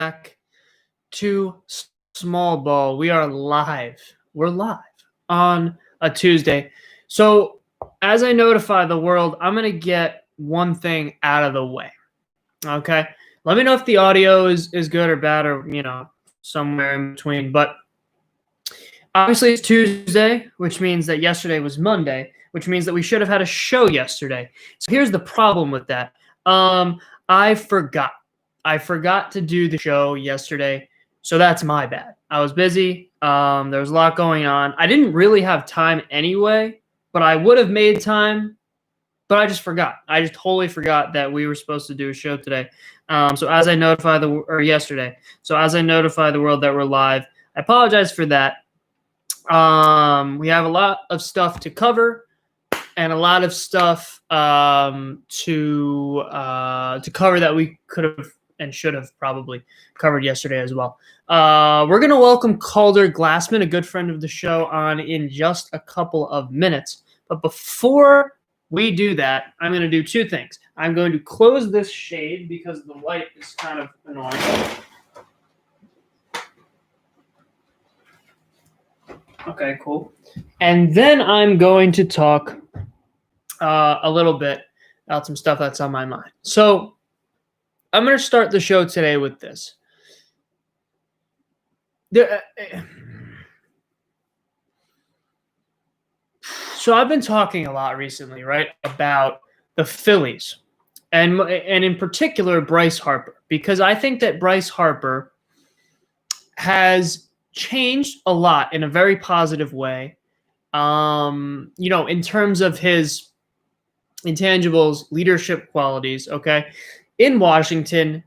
back to Small Ball. We are live. We're live on a Tuesday. So, as I notify the world, I'm going to get one thing out of the way. Okay? Let me know if the audio is good or bad or, somewhere in between. But obviously, it's Tuesday, which means that yesterday was Monday, which means that we should have had a show yesterday. So, here's the problem with that. I forgot. I forgot to do the show yesterday, so that's my bad. I was busy. There was a lot going on. I didn't really have time anyway, but I would have made time, but I just forgot. I just totally forgot that we were supposed to do a show today. So as I notify yesterday, so as I notify the world that we're live, I apologize for that. We have a lot of stuff to cover and a lot of stuff to cover that we could have and should have probably covered yesterday as well. We're going to welcome Calder Glassman, a good friend of the show, on in just a couple of minutes. But before we do that, I'm going to do two things. I'm going to close this shade because the light is kind of annoying. Okay, cool. And then I'm going to talk a little bit about some stuff that's on my mind. So I'm going to start the show today with this. So I've been talking a lot recently, right, about the Phillies and in particular Bryce Harper, because I think that Bryce Harper has changed a lot in a very positive way. In terms of his intangibles, leadership qualities, okay? In Washington,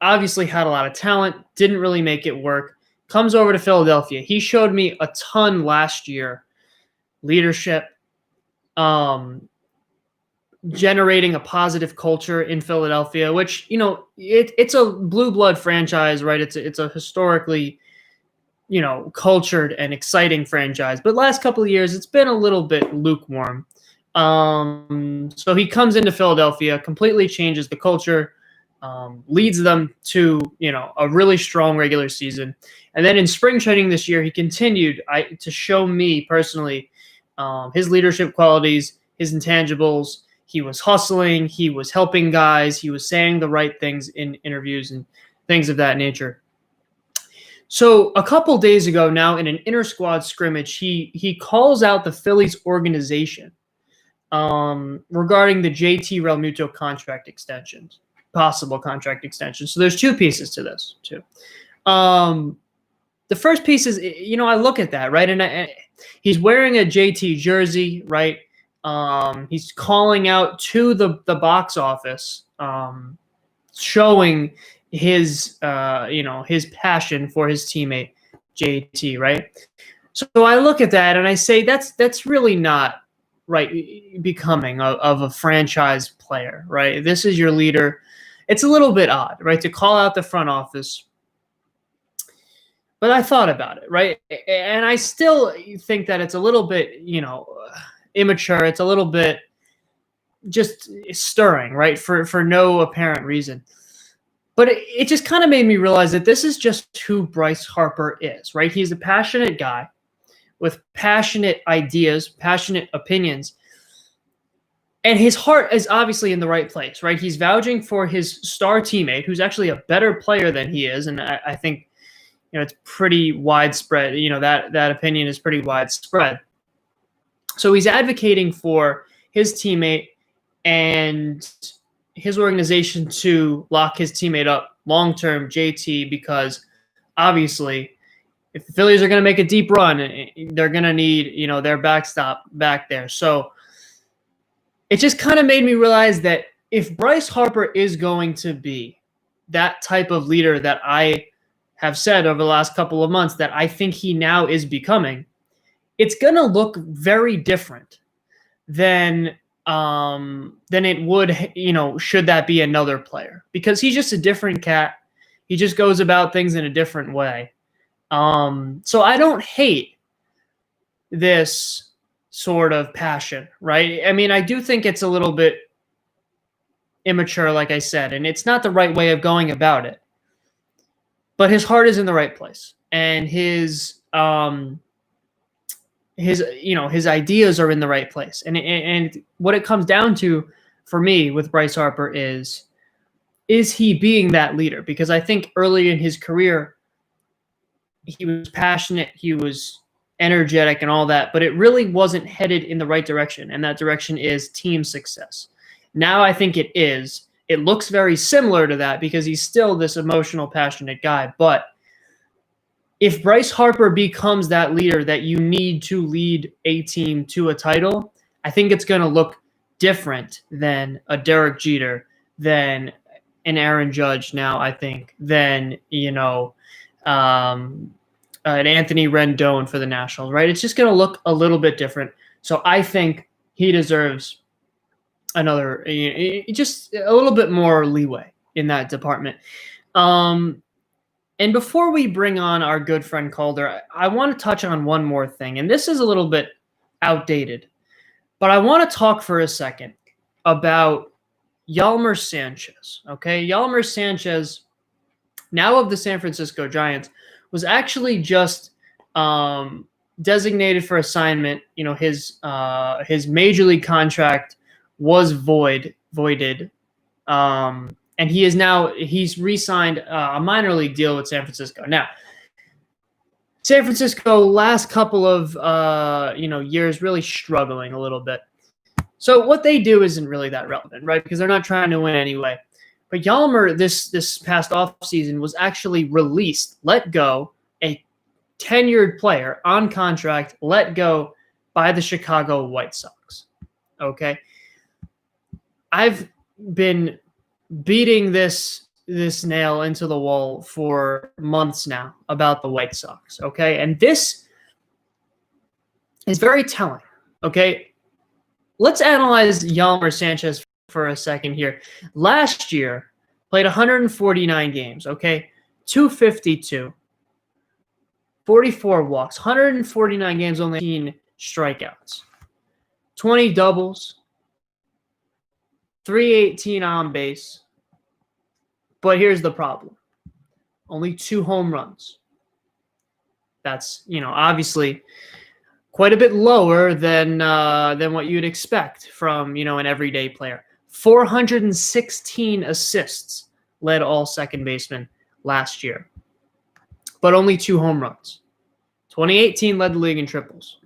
obviously had a lot of talent, didn't really make it work, comes over to Philadelphia. He showed me a ton last year. Leadership, generating a positive culture in Philadelphia, which, it's a blue blood franchise, right? It's a historically, cultured and exciting franchise. But last couple of years, it's been a little bit lukewarm. So he comes into Philadelphia, completely changes the culture, leads them to, a really strong regular season. And then in spring training this year, he continued to show me personally his leadership qualities, his intangibles. He was hustling. He was helping guys. He was saying the right things in interviews and things of that nature. So a couple days ago now in an inter-squad scrimmage, he calls out the Phillies organization regarding the JT Realmuto contract extensions, possible contract extensions. So there's two pieces to this too. The first piece is, I look at that, right? And he's wearing a JT jersey, right? He's calling out to the box office, showing his, his passion for his teammate JT, right? So I look at that and I say that's really not right becoming of a franchise player, right? This is your leader. It's a little bit odd, right, to call out the front office. But I thought about it, right? And I still think that it's a little bit, immature. It's a little bit just stirring, right, for no apparent reason. But it just kind of made me realize that this is just who Bryce Harper is, right? He's a passionate guy with passionate ideas, passionate opinions. And his heart is obviously in the right place, right? He's vouching for his star teammate, who's actually a better player than he is. And I think, it's pretty widespread. That opinion is pretty widespread. So he's advocating for his teammate and his organization to lock his teammate up long-term, JT, because obviously if the Phillies are going to make a deep run, they're going to need, their backstop back there. So it just kind of made me realize that if Bryce Harper is going to be that type of leader that I have said over the last couple of months that I think he now is becoming, it's going to look very different than it would, should that be another player, because he's just a different cat. He just goes about things in a different way. So I don't hate this sort of passion, right? I mean, I do think it's a little bit immature, like I said, and it's not the right way of going about it. but his heart is in the right place, and his ideas are in the right place. And what it comes down to for me with Bryce Harper is he being that leader? Because I think early in his career, he was passionate, he was energetic and all that, but it really wasn't headed in the right direction. And that direction is team success. Now I think it is. It looks very similar to that because he's still this emotional, passionate guy. But if Bryce Harper becomes that leader that you need to lead a team to a title, I think it's going to look different than a Derek Jeter, than an Aaron Judge now, I think, than, an Anthony Rendon for the Nationals, right? It's just going to look a little bit different. So I think he deserves another, just a little bit more leeway in that department. And before we bring on our good friend Calder, I want to touch on one more thing. And this is a little bit outdated, but I want to talk for a second about Yolmer Sanchez. Okay, Yolmer Sanchez, now of the San Francisco Giants, was actually just designated for assignment. His major league contract was voided. And he's re-signed a minor league deal with San Francisco. Now, San Francisco last couple of years really struggling a little bit. So what they do isn't really that relevant, right? Because they're not trying to win anyway. But Yolmer this past offseason was actually released, let go, a tenured player on contract, let go by the Chicago White Sox. Okay? I've been beating this nail into the wall for months now about the White Sox, okay? And this is very telling, okay? Let's analyze Yolmer Sanchez for a second here. Last year, played 149 games, okay? 252, 44 walks, 149 games, only 18 strikeouts, 20 doubles, 318 on base. But here's the problem. Only 2 home runs. That's, obviously quite a bit lower than what you'd expect from, an everyday player. 416 assists led all second basemen last year, but only 2 home runs. 2018 led the league in triples.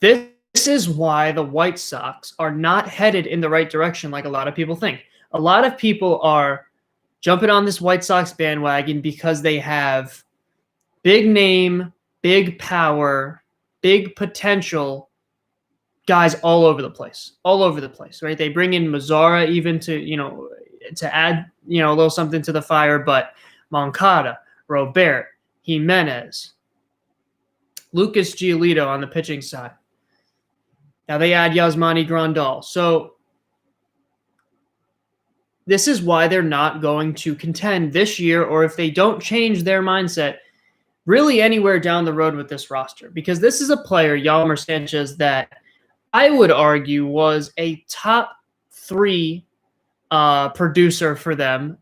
This is why the White Sox are not headed in the right direction like a lot of people think. A lot of people are jumping on this White Sox bandwagon because they have big name, big power, big potential guys all over the place, right? They bring in Mazara even to add, a little something to the fire, but Moncada, Robert, Jimenez, Lucas Giolito on the pitching side. Now they add Yasmani Grandal. So this is why they're not going to contend this year, or if they don't change their mindset, really anywhere down the road with this roster. Because this is a player, Yolmer Sanchez, that I would argue was a top 3 producer for them,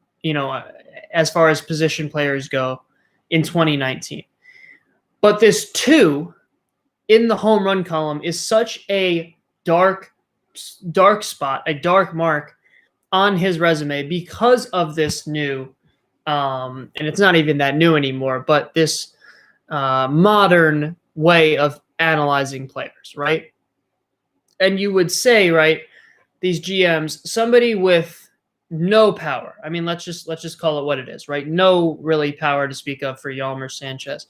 as far as position players go in 2019. But this 2 in the home run column is such a dark spot, a dark mark on his resume because of this new, and it's not even that new anymore, but this modern way of analyzing players, right? And you would say, right, these GMs, somebody with no power. I mean, let's just call it what it is, right? No really power to speak of for Yolmer Sanchez.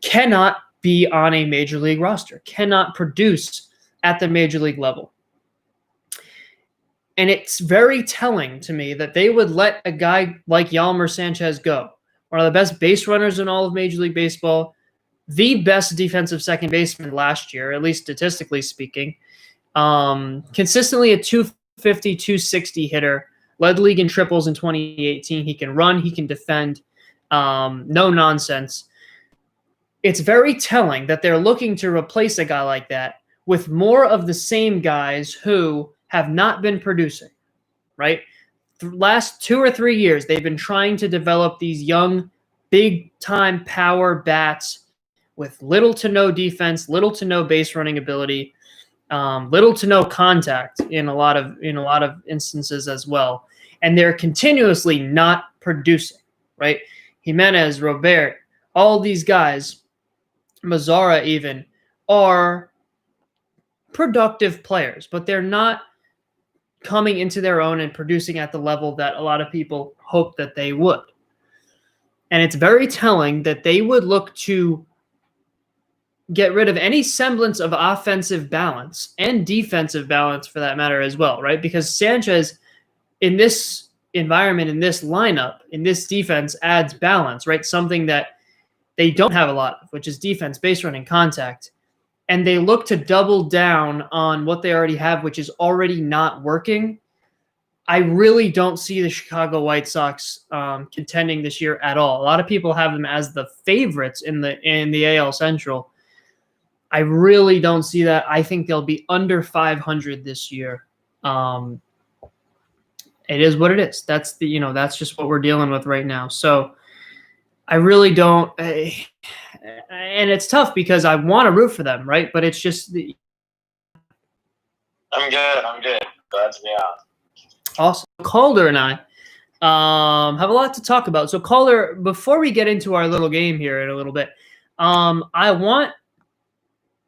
Cannot be on a major league roster, cannot produce at the major league level. And it's very telling to me that they would let a guy like Yolmer Sanchez go, one of the best base runners in all of Major League Baseball, the best defensive second baseman last year, at least statistically speaking, consistently a 250, 260 hitter, led the league in triples in 2018. He can run, he can defend, no nonsense. It's very telling that they're looking to replace a guy like that with more of the same guys who have not been producing, right? last 2 or 3 years, they've been trying to develop these young, big-time power bats with little to no defense, little to no base running ability, little to no contact in a lot of instances as well. And they're continuously not producing, right? Jimenez, Robert, all these guys, Mazara even, are productive players, but they're not coming into their own and producing at the level that a lot of people hope that they would. And it's very telling that they would look to get rid of any semblance of offensive balance and defensive balance for that matter as well, right? Because Sanchez in this environment, in this lineup, in this defense adds balance, right? Something that they don't have a lot of, which is defense, base running, contact. And they look to double down on what they already have, which is already not working. I really don't see the Chicago White Sox contending this year at all. A lot of people have them as the favorites in the AL Central. I really don't see that. I think they'll be under 500 this year. It is what it is. That's that's just what we're dealing with right now. So I really don't, and it's tough because I want to root for them, right? But it's just I'm good. Glad to be on. Awesome. Calder and I have a lot to talk about. So Calder, before we get into our little game here in a little bit, I want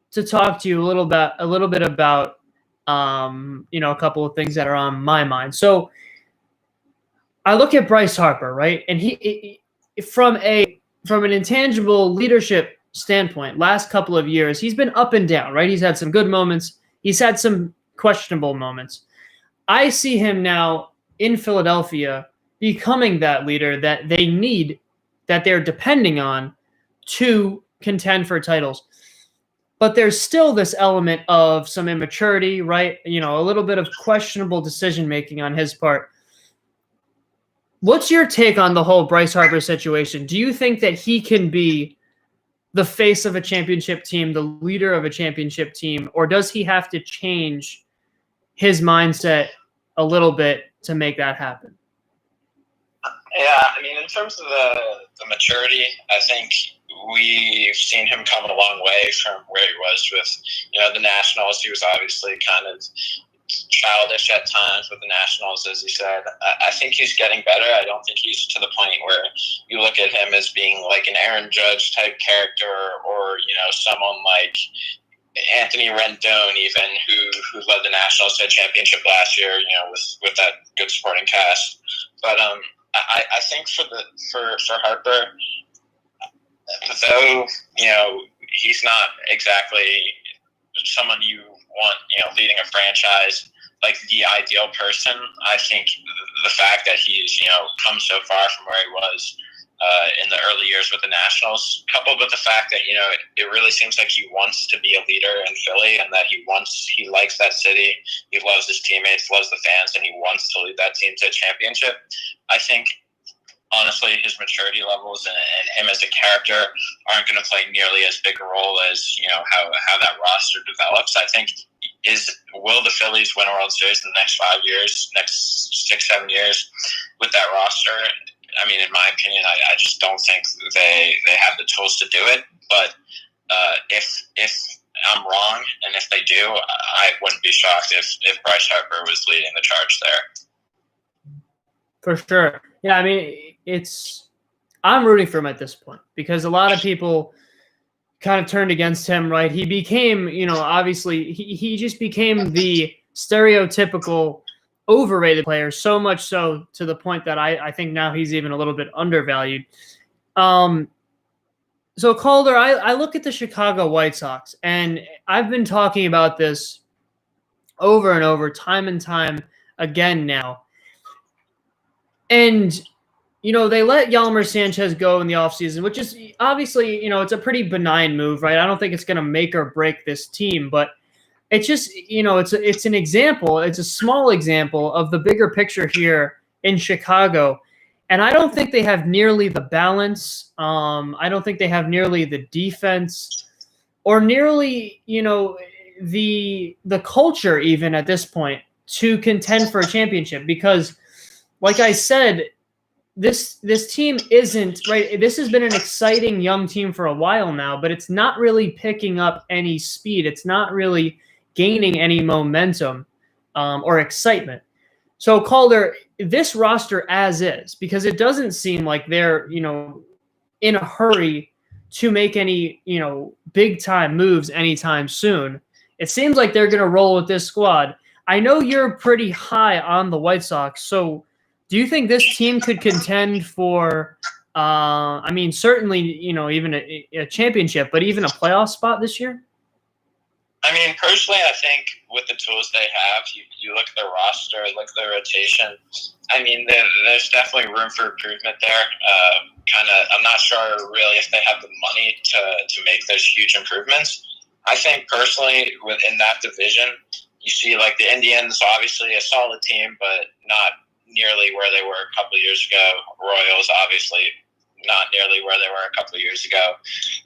to talk to you a little bit about a couple of things that are on my mind. So I look at Bryce Harper, right? And he from an intangible leadership standpoint, last couple of years, he's been up and down, right? He's had some good moments. He's had some questionable moments. I see him now in Philadelphia becoming that leader that they need, that they're depending on to contend for titles. But there's still this element of some immaturity, right? A little bit of questionable decision-making on his part. What's your take on the whole Bryce Harper situation? Do you think that he can be the face of a championship team, the leader of a championship team, or does he have to change his mindset a little bit to make that happen? Yeah, I mean, in terms of the maturity, I think we've seen him come a long way from where he was with, the Nationals. He was obviously kind of childish at times with the Nationals, as he said. I think he's getting better. I don't think he's to the point where you look at him as being like an Aaron Judge type character or someone like Anthony Rendon, even who led the Nationals to a championship last year, with that good supporting cast. But I think for Harper, though he's not exactly someone you want leading a franchise like the ideal person. I think the fact that he's come so far from where he was in the early years with the Nationals, coupled with the fact that it really seems like he wants to be a leader in Philly and that he likes that city, he loves his teammates, loves the fans, and he wants to lead that team to a championship. I think honestly his maturity levels and him as a character aren't going to play nearly as big a role as how that roster develops. I think will the Phillies win a World Series in the next 5 years, next 6-7 years with that roster? I mean, in my opinion, I just don't think they have the tools to do it. But if I'm wrong, and if they do, I wouldn't be shocked if Bryce Harper was leading the charge there. For sure. Yeah, I mean, I'm rooting for him at this point because a lot of people kind of turned against him, right? He became, obviously, he just became the stereotypical overrated player, so much so to the point that I think now he's even a little bit undervalued. So Calder, I look at the Chicago White Sox, and I've been talking about this over and over, time and time again now. And, they let Yolmer Sanchez go in the offseason, which is obviously, it's a pretty benign move, right? I don't think it's going to make or break this team, but it's just, it's an example. It's a small example of the bigger picture here in Chicago. And I don't think they have nearly the balance. I don't think they have nearly the defense or nearly, the culture even at this point to contend for a championship because like I said, this team isn't right. This has been an exciting young team for a while now, but it's not really picking up any speed. It's not really gaining any momentum or excitement. So Calder, this roster as is, because it doesn't seem like they're in a hurry to make any big time moves anytime soon. It seems like they're going to roll with this squad. I know you're pretty high on the White Sox, so do you think this team could contend for? I mean, certainly, even a championship, but even a playoff spot this year? I mean, personally, I think with the tools they have, you look at their roster, look at their rotation. I mean, there's definitely room for improvement there. I'm not sure really if they have the money to make those huge improvements. I think personally, within that division, you see like the Indians, obviously a solid team, but not nearly where they were a couple of years ago. Royals, obviously, not nearly where they were a couple of years ago.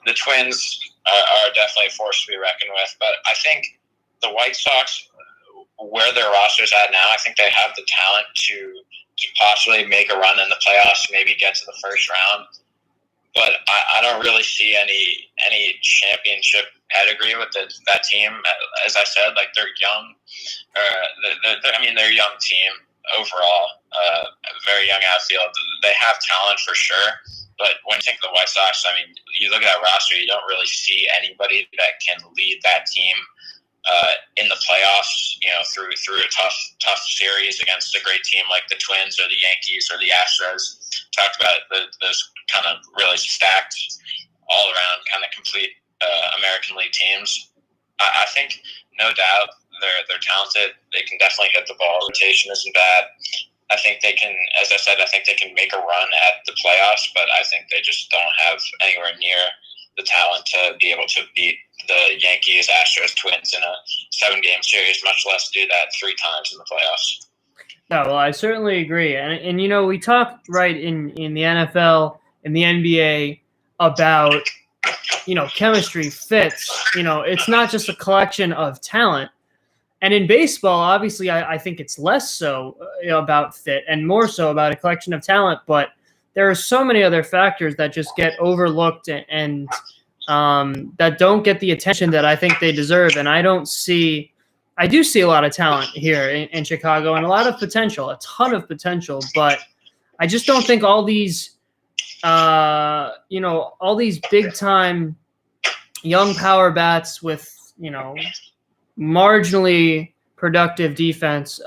The Twins are definitely a force to be reckoned with, but I think the White Sox, where their roster's at now, I think they have the talent to possibly make a run in the playoffs, maybe get to the first round. But I don't really see any championship pedigree with that team. As I said, like they're young. They're a young team overall. A very young outfield. They have talent for sure. But when you think of the White Sox, I mean, you look at that roster, you don't really see anybody that can lead that team in the playoffs. Through a tough series against a great team like the Twins or the Yankees or the Astros. Talked about those kind of really stacked, all around kind of complete American League teams. I think no doubt they're talented. They can definitely hit the ball. Rotation isn't bad. I think they can, as I said, I think they can make a run at the playoffs, but I think they just don't have anywhere near the talent to be able to beat the Yankees, Astros, Twins in a 7-game series, much less do that 3 times in the playoffs. Yeah, well, I certainly agree. And we talked right in the NFL and the NBA about, chemistry, fits. It's not just a collection of talent. And in baseball, obviously, I think it's less so about fit and more so about a collection of talent. But there are so many other factors that just get overlooked and that don't get the attention that I think they deserve. And I do see a lot of talent here in Chicago and a lot of potential, a ton of potential. But I just don't think all these, all these big time young power bats with, marginally productive defense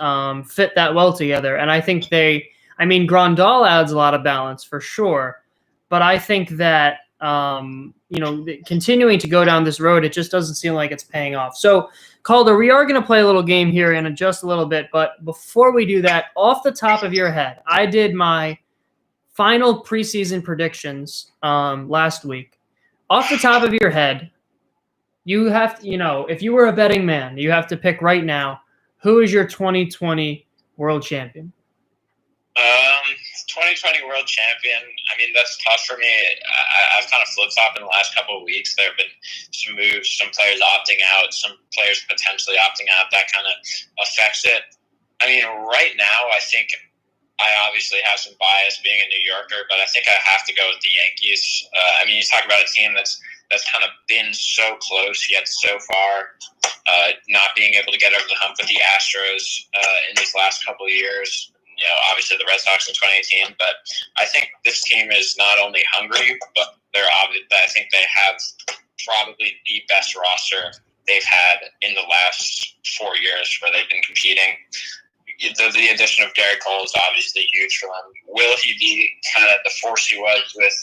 fit that well together. And I think Grandal adds a lot of balance for sure. But I think that, continuing to go down this road, it just doesn't seem like it's paying off. So, Calder, we are going to play a little game here in just a little bit. But before we do that, off the top of your head, I did my final preseason predictions last week. Off the top of your head, you have to, if you were a betting man, you have to pick right now, who is your 2020 world champion? 2020 world champion. I mean, that's tough for me. I've kind of flip-flopped in the last couple of weeks. There have been some moves, some players opting out, some players potentially opting out. That kind of affects it. I mean, right now, I think I obviously have some bias being a New Yorker, but I think I have to go with the Yankees. You talk about a team that's kind of been so close yet so far, not being able to get over the hump with the Astros in these last couple of years. Obviously the Red Sox in 2018, but I think this team is not only hungry, but I think they have probably the best roster they've had in the last 4 years where they've been competing. The addition of Garrett Cole is obviously huge for them. Will he be kind of the force he was with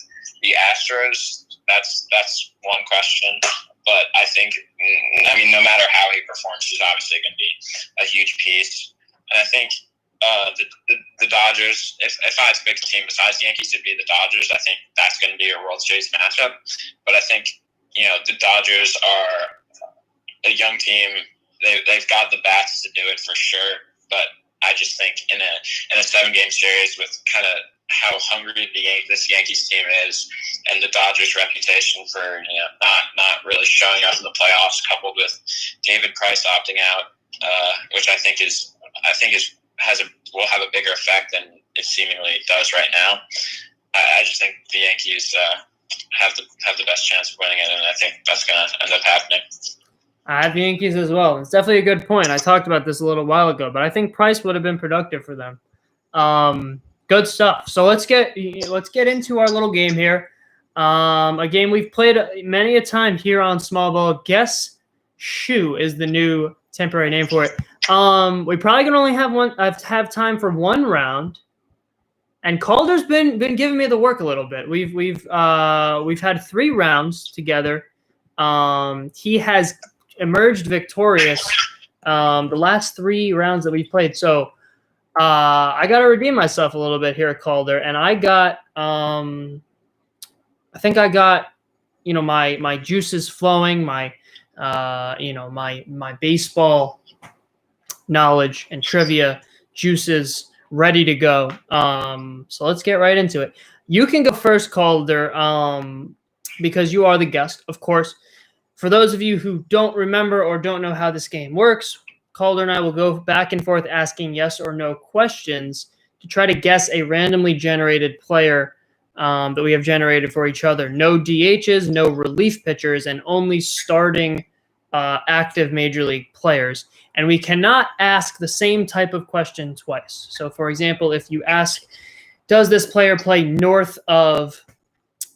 the Astros? That's one question. But I think, no matter how he performs, he's obviously going to be a huge piece. And I think the Dodgers, if I had to pick a team besides the Yankees, it'd be the Dodgers. I think that's going to be a World Series matchup. But I think, the Dodgers are a young team. They've got the bats to do it for sure. But I just think in a 7-game series with kind of how hungry this Yankees team is, and the Dodgers' reputation for not really showing up in the playoffs, coupled with David Price opting out, which I think will have a bigger effect than it seemingly does right now. I just think the Yankees have the best chance of winning it, and I think that's going to end up happening. I have the Yankees as well. It's definitely a good point. I talked about this a little while ago, but I think Price would have been productive for them. Good stuff. So let's get into our little game here. A game we've played many a time here on Small Ball. Guess Shoe is the new temporary name for it. We probably can only have time for one round. And Calder's been giving me the work a little bit. We've had 3 rounds together. He has emerged victorious the last 3 rounds that we've played. So I got to redeem myself a little bit here, Calder. And I got I think I got my juices flowing, my my baseball knowledge and trivia juices ready to go. So let's get right into it. You can go first, Calder, because you are the guest, of course. For those of you who don't remember or don't know how this game works, Calder and I will go back and forth asking yes or no questions to try to guess a randomly generated player that we have generated for each other. No DHs, no relief pitchers, and only starting active Major League players. And we cannot ask the same type of question twice. So, for example, if you ask, does this player play north of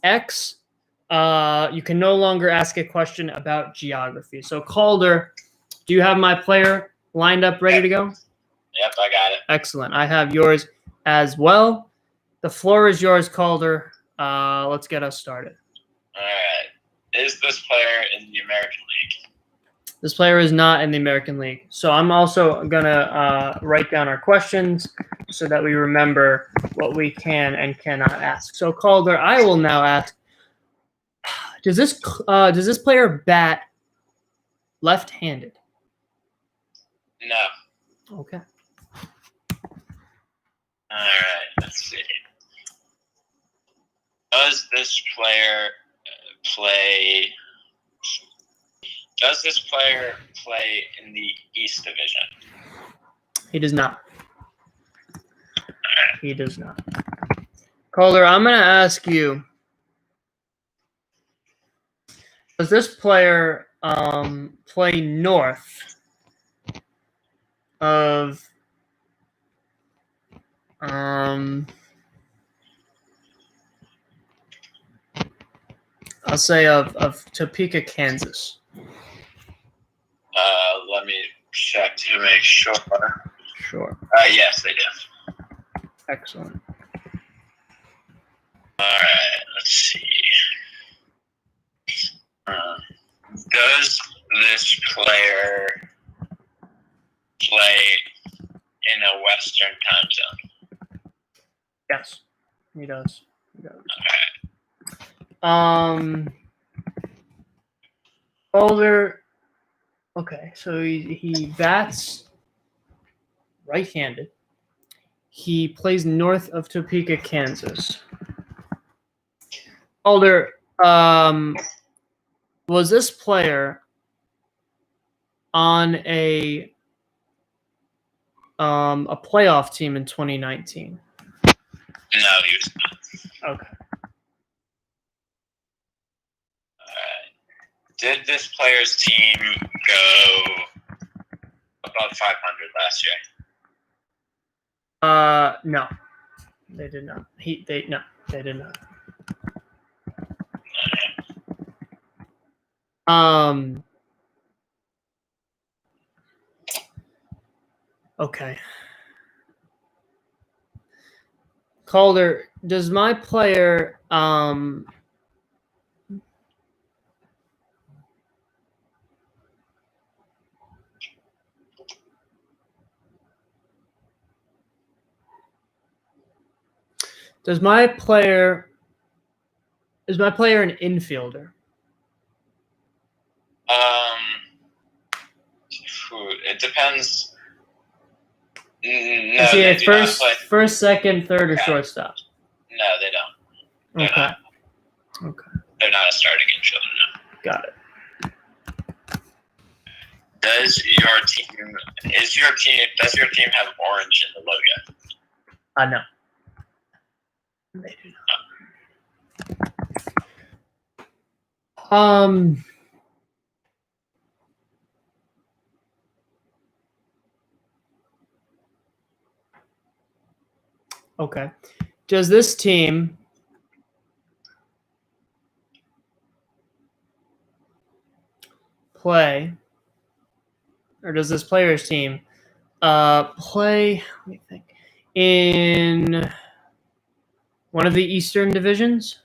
X? You can no longer ask a question about geography. So, Calder, do you have my player lined up, ready to go? Yep, I got it. Excellent. I have yours as well. The floor is yours, Calder. Let's get us started. All right. Is this player in the American League? This player is not in the American League. So I'm also going to write down our questions so that we remember what we can and cannot ask. So, Calder, I will now ask, does this player bat left-handed? No. Okay. All right. Let's see. Does this player play in the East Division? He does not. He does not. Calder, I'm going to ask you, does this player play north of I'll say of Topeka, Kansas? Let me check to make sure. Sure. Yes, they do. Excellent. All right, let's see. Does this player play in a Western time zone? Yes, he does. All right. Calder. Okay, so he bats right-handed. He plays north of Topeka, Kansas. Calder, was this player on a playoff team in 2019? No, he was not. Okay. Did this player's team go above 500 last year? No, they did not. They did not. Okay. Calder, does my player is my player an infielder? It depends. No, Is he a first, second, third, or shortstop? No, they don't. Okay. Okay. They're not a starting infielder, no. Got it. Does your team have orange in the logo? No. Okay. Does this team play, or does this player's team play, let me think, in one of the Eastern divisions?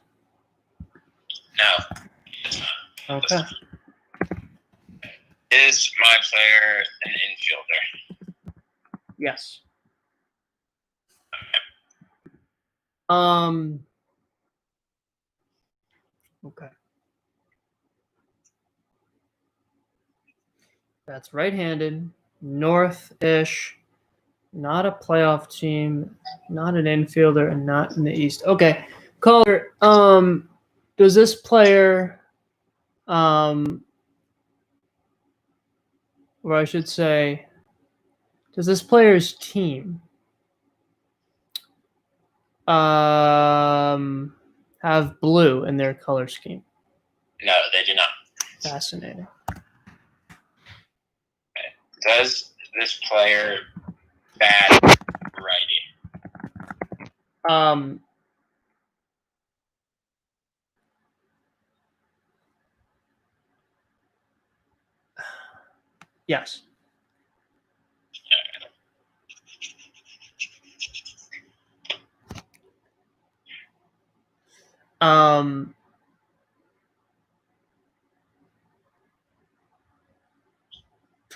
No, it's not. Okay. Is my player an infielder? Yes. Okay. That's right-handed, north-ish, not a playoff team, not an infielder, and not in the East. Okay. Caller, does this player, or I should say, does this player's team have blue in their color scheme? No, they do not. Fascinating. Okay. Does this player bat righty? Yes.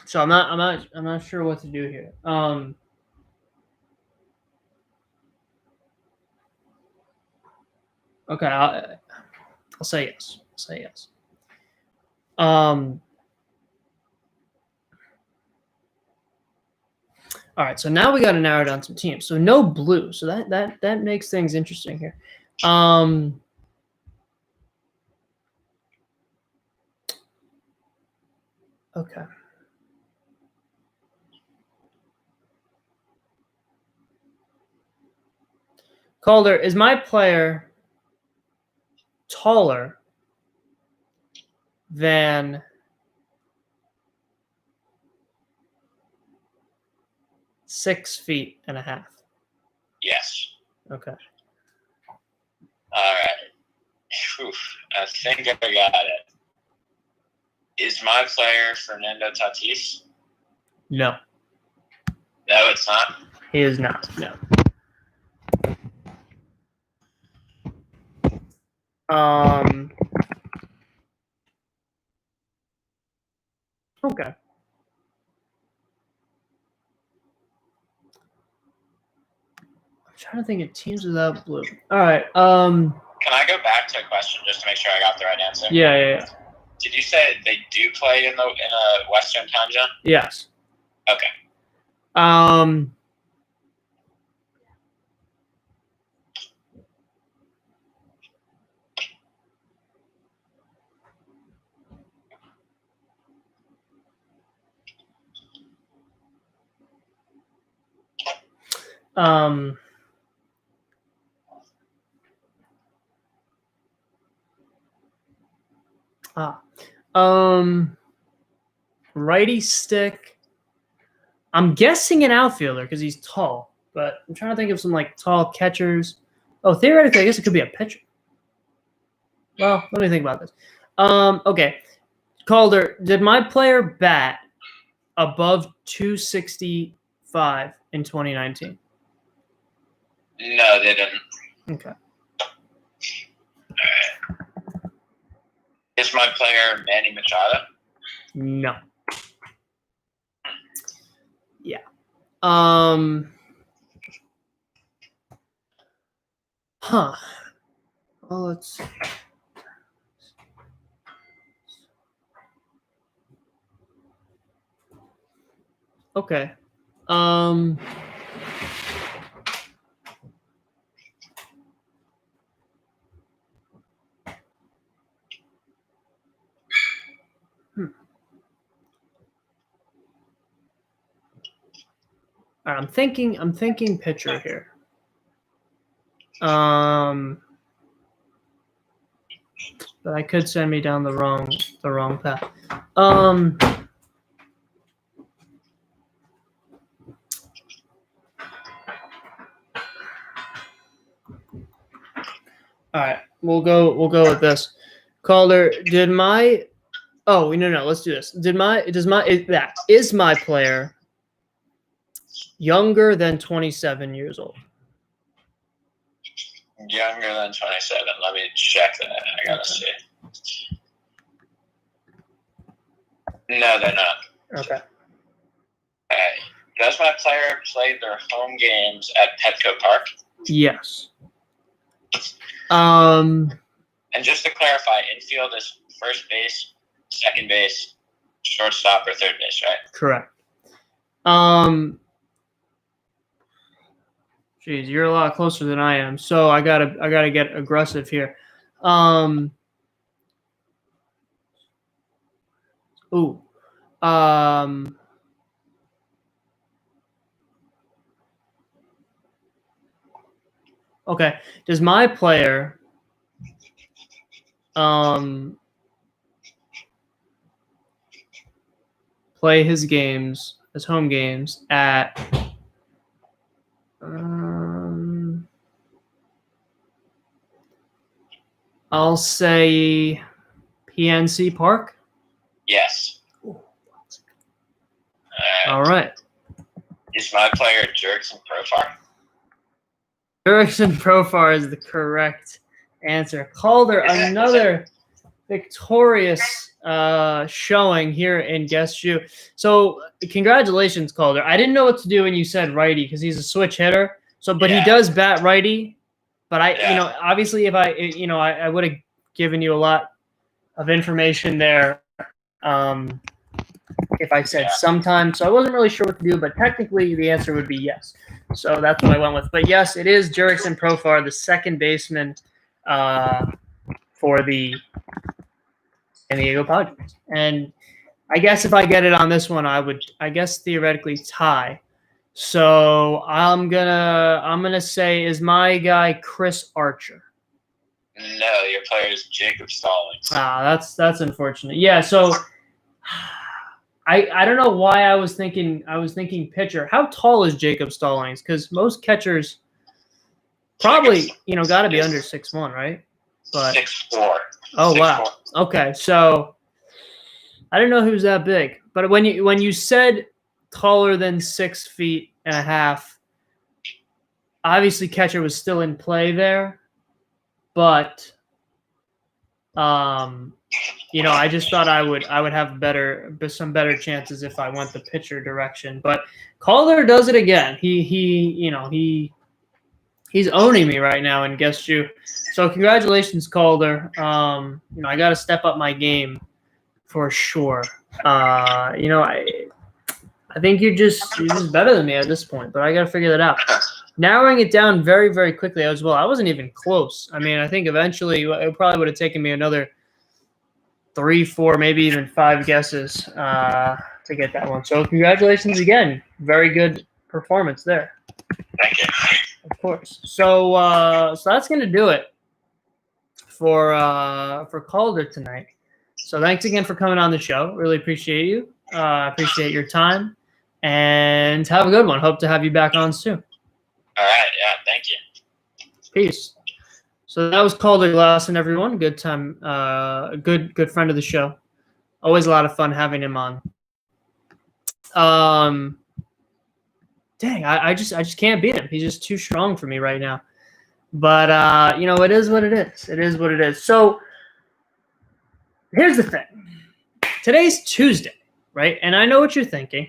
So I'm not sure what to do here. Okay, I'll say yes. I'll say yes. All right, so now we got to narrow down some teams. So no blue. So that makes things interesting here. Okay. Calder, is my player taller than 6'1.5"? Yes. Okay. All right. Oof, I think I got it. Is my player Fernando Tatis? No, No, it's not. he is not. No. Okay. I'm trying to think of teams without blue. All right. Can I go back to a question just to make sure I got the right answer? Yeah. Did you say they do play in a Western time zone? Yes. Okay. Righty stick. I'm guessing an outfielder because he's tall, but I'm trying to think of some like tall catchers. Oh, theoretically, I guess it could be a pitcher. Well, let me think about this. Okay. Calder, did my player bat above 265 in 2019? No, they didn't. Okay. Is my player Manny Machado? No. Yeah. Huh. Well, let's. Okay. All right, I'm thinking pitcher here. But that could send me down the wrong path. All right, we'll go with this. Calder, did my no, let's do this. Is my player younger than 27 years old? Younger than 27. Let me check that. I gotta see. No, they're not. Okay. Does my player play their home games at Petco Park? Yes. And just to clarify, infield is first base, second base, shortstop, or third base, right? Correct. Geez, you're a lot closer than I am, so I gotta get aggressive here. Okay. Does my player play his games, his home games at I'll say PNC Park? Yes. All right. Is my player Jurickson Profar? Jurickson Profar is the correct answer. Calder, another victorious showing here in Guess You. So congratulations, Calder. I didn't know what to do when you said righty because he's a switch hitter. But he does bat righty. But obviously, if I would have given you a lot of information there. If I said sometimes, so I wasn't really sure what to do, but technically the answer would be yes. So that's what I went with. But yes, it is Jurickson Profar, the second baseman for the San Diego Padres. And I guess if I get it on this one, I would, theoretically tie. So I'm gonna say, is my guy Chris Archer? No, your player is Jacob Stallings. That's unfortunate. Yeah, so I don't know why I was thinking pitcher. How tall is Jacob Stallings? Because most catchers probably got to be under 6'1", right? But 6'4". Oh 6'4". Wow. Okay, so I didn't know he was that big. But when you said taller than 6'1.5", obviously catcher was still in play there. But I just thought I would have some better chances if I went the pitcher direction. But Calder does it again. He's owning me right now in Guess You. So congratulations, Calder. I got to step up my game for sure. I think you're just better than me at this point, but I got to figure that out. Narrowing it down very, very quickly as well. I wasn't even close. I mean, I think eventually it probably would have taken me another 3, 4, maybe even 5 guesses to get that one. So congratulations again. Very good performance there. Thank you. Of course. So that's going to do it for Calder tonight. So thanks again for coming on the show. Really appreciate you. Appreciate your time. And have a good one. Hope to have you back on soon. All right. Yeah, thank you. Peace. So that was Calder Glasson, everyone. Good time. Good friend of the show. Always a lot of fun having him on. Dang, I just can't beat him. He's just too strong for me right now. But it is what it is. It is what it is. So here's the thing. Today's Tuesday, right? And I know what you're thinking.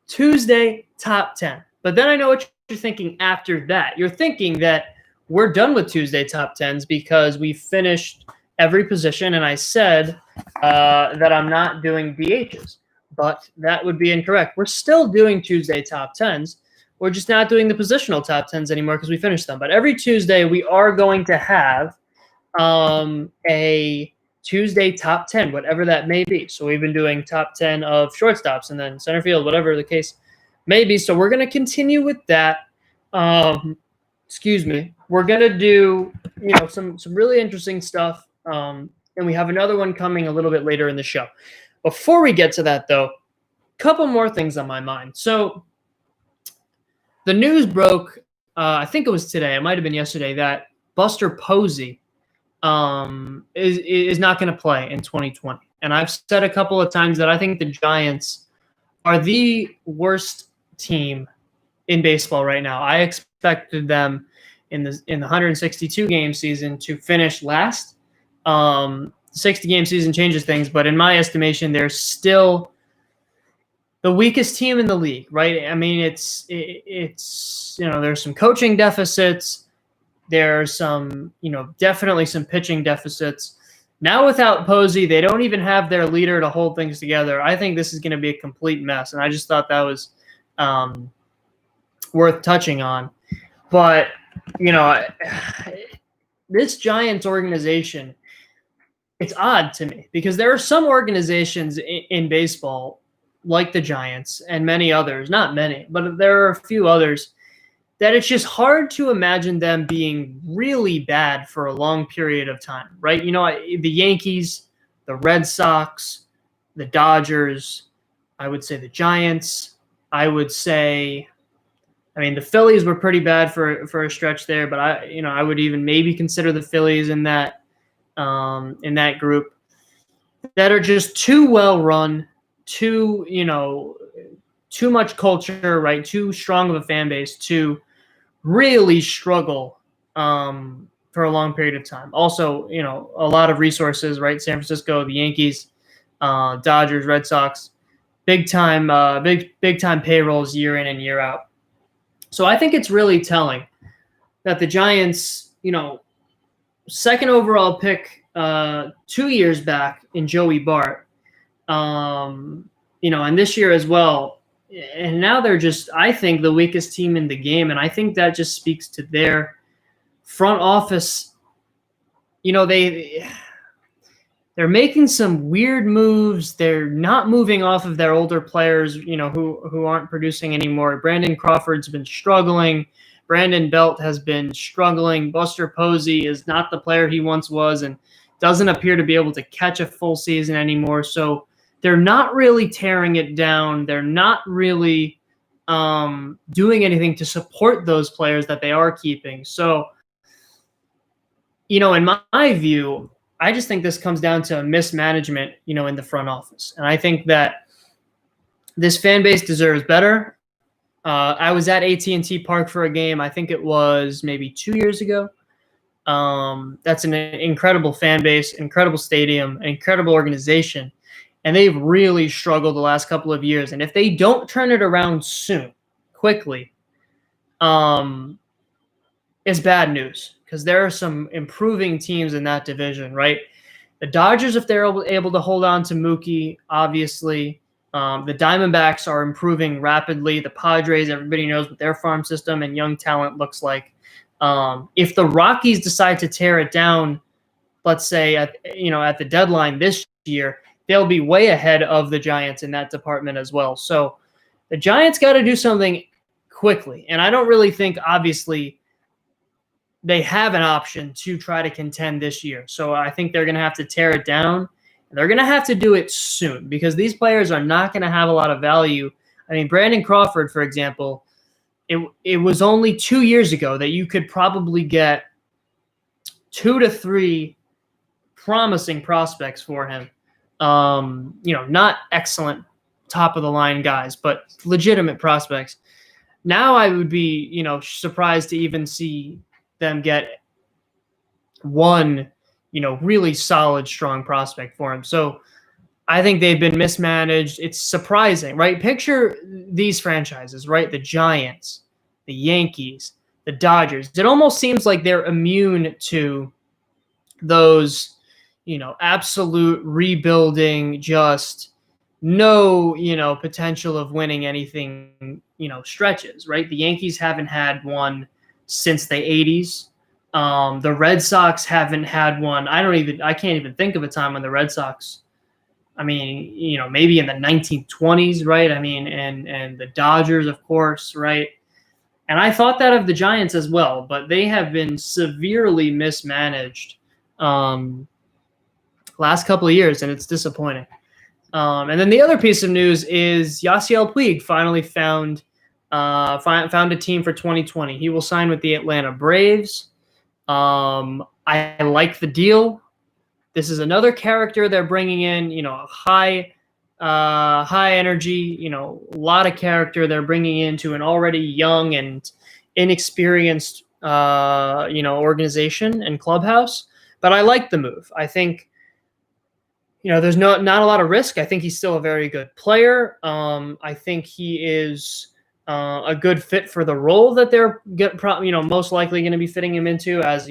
Tuesday, top 10. But then I know what you're thinking after that. You're thinking that we're done with Tuesday top 10s because we finished every position, and I said that I'm not doing DHs. But that would be incorrect. We're still doing Tuesday top 10s. We're just not doing the positional top 10s anymore because we finished them. But every Tuesday, we are going to have a Tuesday top 10, whatever that may be. So we've been doing top 10 of shortstops and then center field, whatever the case may be. So we're going to continue with that. excuse me, we're gonna do some really interesting stuff, and we have another one coming a little bit later in the show. Before we get to that, though, a couple more things on my mind. So the news broke, I think it was today, it might have been yesterday, that Buster Posey is not going to play in 2020. And I've said a couple of times that I think the Giants are the worst team in baseball right now. I expected them in the 162 game season to finish last. 60 game season changes things, but in my estimation, they're still the weakest team in the league, right? I mean, it's there's some coaching deficits. There's some, definitely some pitching deficits. Now without Posey, they don't even have their leader to hold things together. I think this is going to be a complete mess, and I just thought that was worth touching on. But, this Giants organization, it's odd to me because there are some organizations in baseball like the Giants and many others, not many, but there are a few others that it's just hard to imagine them being really bad for a long period of time, right? The Yankees, the Red Sox, the Dodgers, I would say the Giants, I mean, the Phillies were pretty bad for a stretch there, but I would even maybe consider the Phillies in that group, that are just too well run, too much culture, right? Too strong of a fan base to really struggle for a long period of time. Also, a lot of resources, right? San Francisco, the Yankees, Dodgers, Red Sox, big time payrolls year in and year out. So I think it's really telling that the Giants, second overall pick 2 years back in Joey Bart, and this year as well. And now they're just, I think, the weakest team in the game. And I think that just speaks to their front office. They're making some weird moves. They're not moving off of their older players, who aren't producing anymore. Brandon Crawford's been struggling. Brandon Belt has been struggling. Buster Posey is not the player he once was and doesn't appear to be able to catch a full season anymore. So they're not really tearing it down. They're not really doing anything to support those players that they are keeping. So, in my view, I just think this comes down to mismanagement, in the front office. And I think that this fan base deserves better. I was at AT&T Park for a game. I think it was maybe 2 years ago. That's an incredible fan base, incredible stadium, incredible organization. And they've really struggled the last couple of years. And if they don't turn it around soon, quickly, it's bad news because there are some improving teams in that division, right? The Dodgers, if they're able to hold on to Mookie, obviously. The Diamondbacks are improving rapidly. The Padres, everybody knows what their farm system and young talent looks like. If the Rockies decide to tear it down, let's say at the deadline this year, they'll be way ahead of the Giants in that department as well. So the Giants got to do something quickly. And I don't really think, obviously, they have an option to try to contend this year. So I think they're going to have to tear it down. And they're going to have to do it soon because these players are not going to have a lot of value. I mean, Brandon Crawford, for example, it was only 2 years ago that you could probably get 2 to 3 promising prospects for him. Not excellent top of the line guys, but legitimate prospects. Now I would be, surprised to even see them get one, really solid, strong prospect for him. So I think they've been mismanaged. It's surprising, right? Picture these franchises, right? The Giants, the Yankees, the Dodgers. It almost seems like they're immune to those, absolute rebuilding, just no, potential of winning anything, stretches, right? The Yankees haven't had one since the 80s. The Red Sox haven't had one. I can't even think of a time when the Red Sox, maybe in the 1920s, right? And the Dodgers, of course, right? And I thought that of the Giants as well, but they have been severely mismanaged last couple of years, and it's disappointing. And then the other piece of news is Yasiel Puig finally found a team for 2020. He will sign with the Atlanta Braves. I like the deal. This is another character they're bringing in, high energy, a lot of character they're bringing into an already young and inexperienced, organization and clubhouse. But I like the move. I think, there's not a lot of risk. I think he's still a very good player. I think he is a good fit for the role that they're most likely going to be fitting him into as,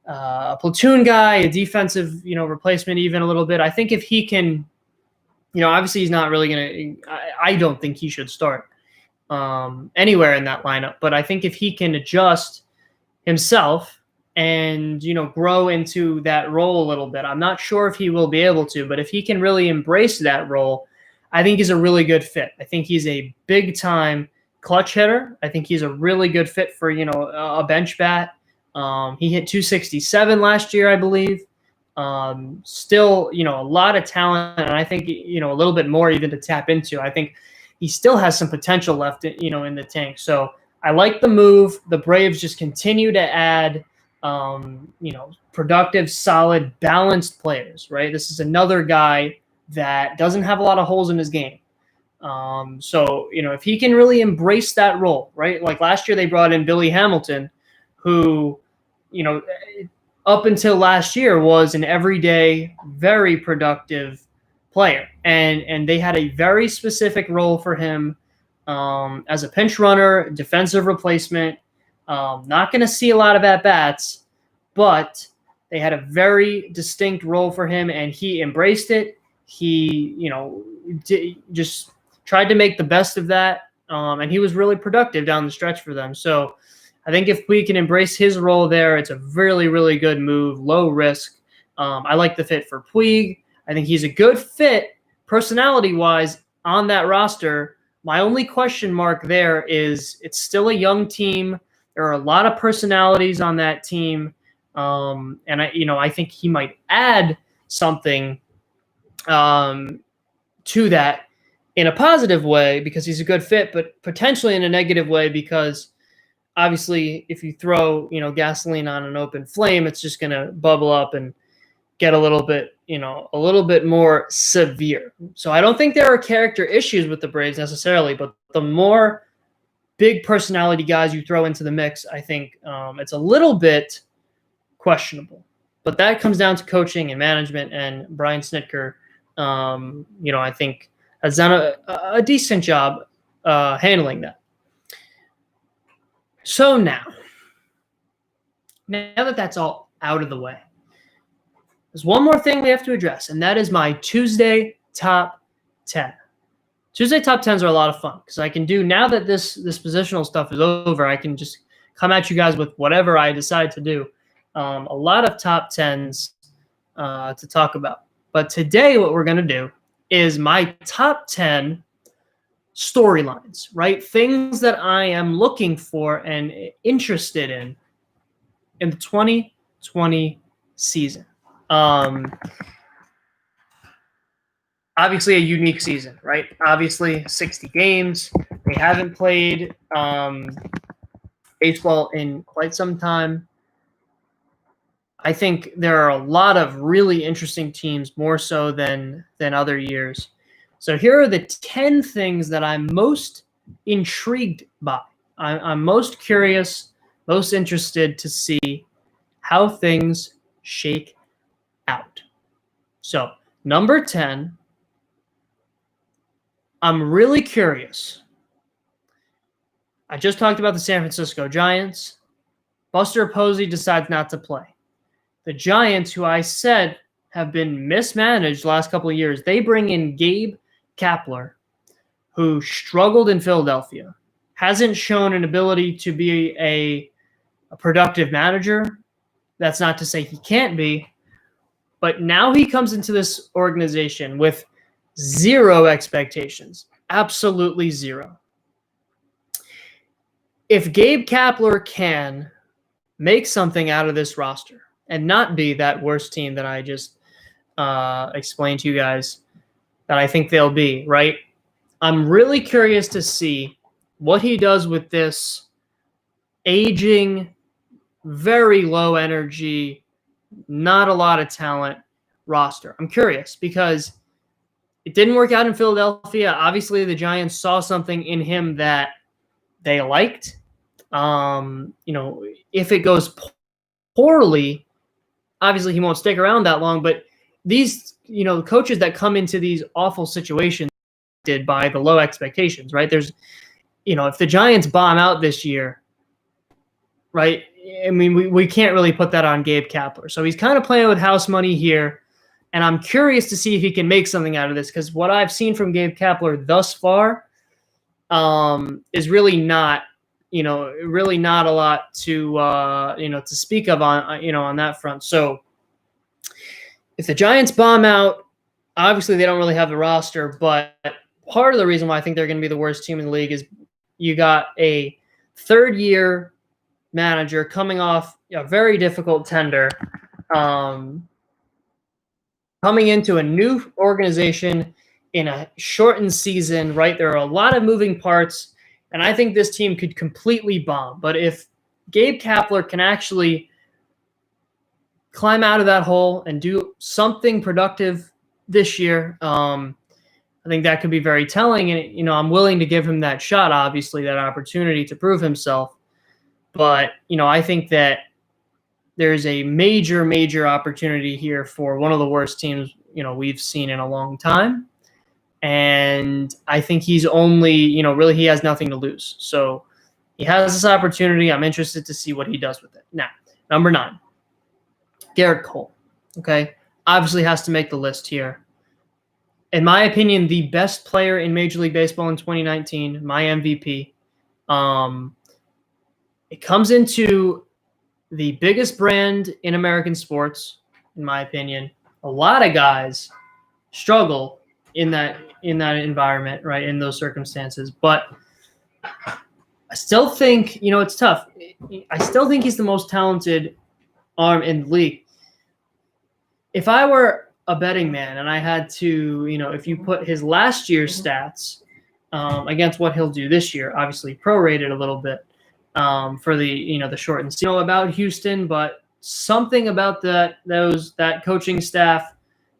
a platoon guy, a defensive, replacement even a little bit. I think if he can, obviously he's not really going to, I don't think he should start anywhere in that lineup. But I think if he can adjust himself and, grow into that role a little bit, I'm not sure if he will be able to, but if he can really embrace that role, I think he's a really good fit. I think he's a big time clutch hitter. I think he's a really good fit for, a bench bat. He hit 267 last year, I believe. Still, a lot of talent, and I think, a little bit more even to tap into. I think he still has some potential left, in the tank. So I like the move. The Braves just continue to add, productive, solid, balanced players, right? This is another guy that doesn't have a lot of holes in his game. So, if he can really embrace that role, right? Like last year they brought in Billy Hamilton, who, up until last year was an everyday, very productive player. And they had a very specific role for him as a pinch runner, defensive replacement. Not going to see a lot of at-bats, but they had a very distinct role for him, and he embraced it. He, just tried to make the best of that, and he was really productive down the stretch for them. So I think if we can embrace his role there, it's a really, really good move, low risk. I like the fit for Puig. I think he's a good fit personality-wise on that roster. My only question mark there is it's still a young team. There are a lot of personalities on that team, and I think he might add something to that in a positive way because he's a good fit, but potentially in a negative way because obviously if you throw, gasoline on an open flame, it's just going to bubble up and get a little bit more severe. So I don't think there are character issues with the Braves necessarily, but the more big personality guys you throw into the mix, I think it's a little bit questionable. But that comes down to coaching and management, and Brian Snitker, I think has done a decent job handling that. So now that that's all out of the way, there's one more thing we have to address, and that is my Tuesday top 10. Tuesday top 10s are a lot of fun because I can do, now that this positional stuff is over, I can just come at you guys with whatever I decide to do. A lot of top 10s to talk about. But today what we're going to do is my top 10 storylines, right? Things that I am looking for and interested in the 2020 season. Obviously a unique season, right? Obviously 60 games. They haven't played baseball in quite some time. I think there are a lot of really interesting teams, more so than other years. So here are the 10 things that I'm most intrigued by. I'm most curious, most interested to see how things shake out. So number 10, I'm really curious. I just talked about the San Francisco Giants. Buster Posey decides not to play. The Giants, who I said have been mismanaged the last couple of years, they bring in Gabe Kapler, who struggled in Philadelphia, hasn't shown an ability to be a productive manager. That's not to say he can't be, but now he comes into this organization with zero expectations, absolutely zero. if Gabe Kapler can make something out of this roster and not be that worst team that I just explained to you guys that I think they'll be, right? I'm really curious to see what he does with this aging, very low energy, not a lot of talent roster. I'm curious because it didn't work out in Philadelphia. Obviously, the Giants saw something in him that they liked. If it goes poorly, obviously he won't stick around that long. But these, coaches that come into these awful situations did by the low expectations, right? There's, if the Giants bomb out this year, right? I mean, we can't really put that on Gabe Kapler. So he's kind of playing with house money here. And I'm curious to see if he can make something out of this, because what I've seen from Gabe Kapler thus far is really not a lot to speak of on that front. So if the Giants bomb out, obviously they don't really have the roster, but part of the reason why I think they're going to be the worst team in the league is you got a third-year manager coming off a very difficult tender, coming into a new organization in a shortened season, right? There are a lot of moving parts, and I think this team could completely bomb. But if Gabe Kapler can actually climb out of that hole and do something productive this year, I think that could be very telling. And, I'm willing to give him that shot, obviously, that opportunity to prove himself. But, I think that there's a major, major opportunity here for one of the worst teams, we've seen in a long time. And I think he's only, really he has nothing to lose. So he has this opportunity. I'm interested to see what he does with it. Now, number 9, Garrett Cole. Okay. Obviously has to make the list here. In my opinion, the best player in Major League Baseball in 2019, my MVP. It comes into the biggest brand in American sports, in my opinion. A lot of guys struggle in that environment, right, in those circumstances. But I still think, it's tough. I still think he's the most talented arm in the league. If I were a betting man and I had to, if you put his last year's stats against what he'll do this year, obviously prorated a little bit for the shortened season, about Houston, but something about that coaching staff,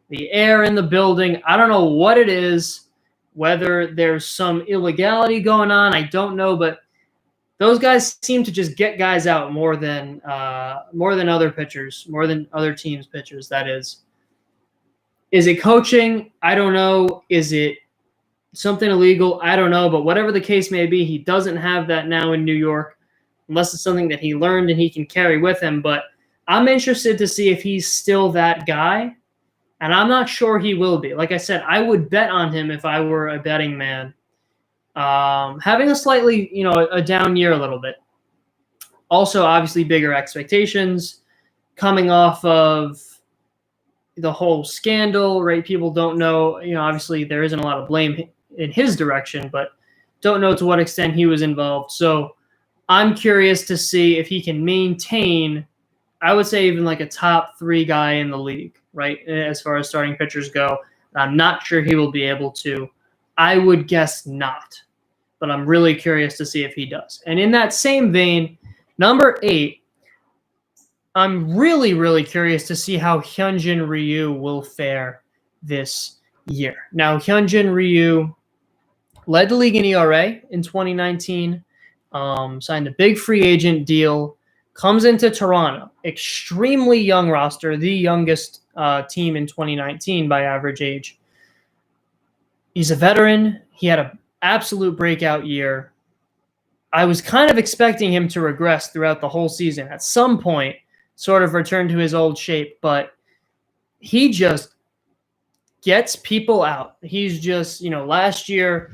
the air in the building, I don't know what it is, whether there's some illegality going on, I don't know, but those guys seem to just get guys out more than other pitchers, more than other teams' pitchers, that is. Is it coaching? I don't know. Is it something illegal? I don't know. But whatever the case may be, he doesn't have that now in New York, unless it's something that he learned and he can carry with him. But I'm interested to see if he's still that guy, and I'm not sure he will be. Like I said, I would bet on him if I were a betting man. Having a slightly, a down year a little bit. Also, obviously, bigger expectations coming off of the whole scandal, right? People don't know, obviously there isn't a lot of blame in his direction, but don't know to what extent he was involved. So I'm curious to see if he can maintain, I would say, even like a top 3 guy in the league, right? As far as starting pitchers go. I'm not sure he will be able to. I would guess not, but I'm really curious to see if he does. And in that same vein, number 8, I'm really, really curious to see how Hyunjin Ryu will fare this year. Now, Hyunjin Ryu led the league in ERA in 2019, signed a big free agent deal, comes into Toronto, extremely young roster, the youngest team in 2019 by average age. He's a veteran. He had an absolute breakout year. I was kind of expecting him to regress throughout the whole season. At some point, sort of return to his old shape, but he just gets people out. He's just, last year,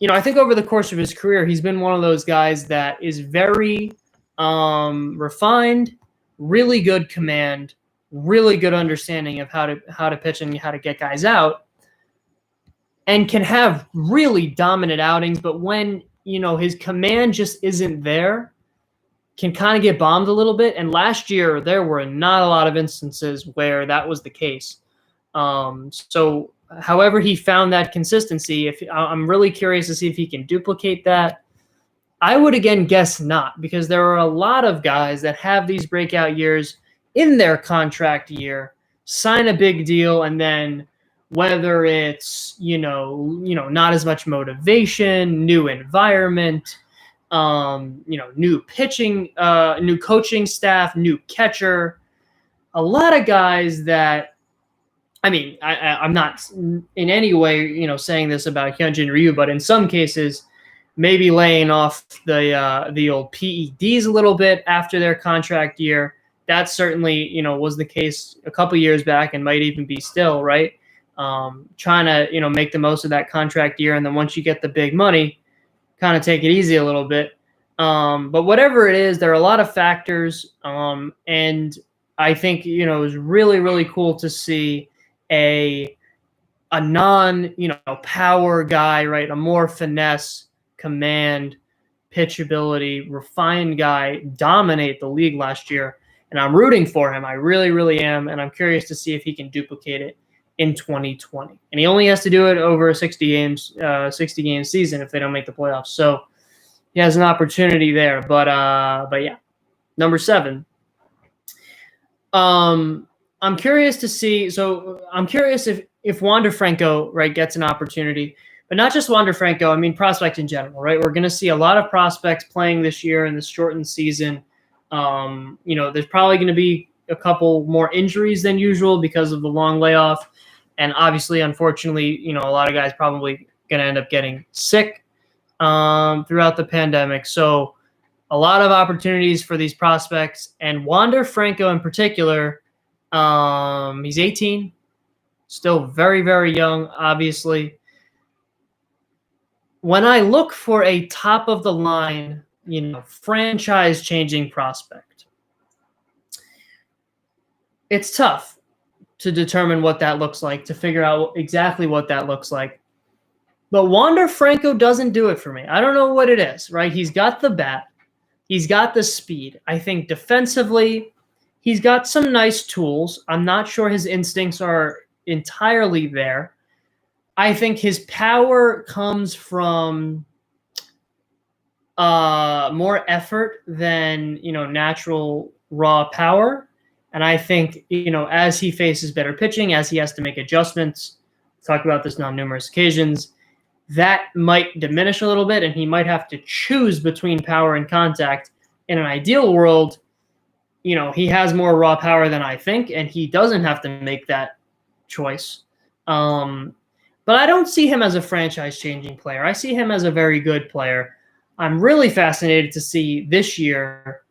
I think over the course of his career, he's been one of those guys that is very refined, really good command, really good understanding of how to pitch and how to get guys out, and can have really dominant outings. But when his command just isn't there, can kind of get bombed a little bit. And last year, there were not a lot of instances where that was the case. So however he found that consistency, I'm really curious to see if he can duplicate that. I would again guess not, because there are a lot of guys that have these breakout years in their contract year, sign a big deal, and then whether it's not as much motivation, new environment, new pitching, new coaching staff, new catcher, a lot of guys that, I'm not in any way saying this about Hyunjin Ryu, but in some cases maybe laying off the old PEDs a little bit after their contract year. That certainly was the case a couple years back and might even be still, right? Trying to make the most of that contract year, and then once you get the big money, kind of take it easy a little bit. But whatever it is, there are a lot of factors, and I think it was really, really cool to see a non power guy, right? A more finesse, command, pitchability, refined guy dominate the league last year, and I'm rooting for him. I really, really am, and I'm curious to see if he can duplicate it in 2020. And he only has to do it over a 60 game season if they don't make the playoffs. So he has an opportunity there. But yeah, number 7. I'm curious to see. So I'm curious if Wander Franco, right, gets an opportunity, but not just Wander Franco. I mean, prospects in general, right? We're going to see a lot of prospects playing this year in this shortened season. There's probably going to be a couple more injuries than usual because of the long layoff. And obviously, unfortunately, a lot of guys probably going to end up getting sick throughout the pandemic. So a lot of opportunities for these prospects. And Wander Franco in particular, he's 18, still very, very young, obviously. When I look for a top-of-the-line, franchise-changing prospect, it's tough to determine what that looks like, to figure out exactly what that looks like. But Wander Franco doesn't do it for me. I don't know what it is, right? He's got the bat. He's got the speed. I think defensively, he's got some nice tools. I'm not sure his instincts are entirely there. I think his power comes from more effort than, natural raw power. And I think, as he faces better pitching, as he has to make adjustments, talked about this on numerous occasions, that might diminish a little bit, and he might have to choose between power and contact. In an ideal world, he has more raw power than I think, and he doesn't have to make that choice. But I don't see him as a franchise-changing player. I see him as a very good player. I'm really fascinated to see this year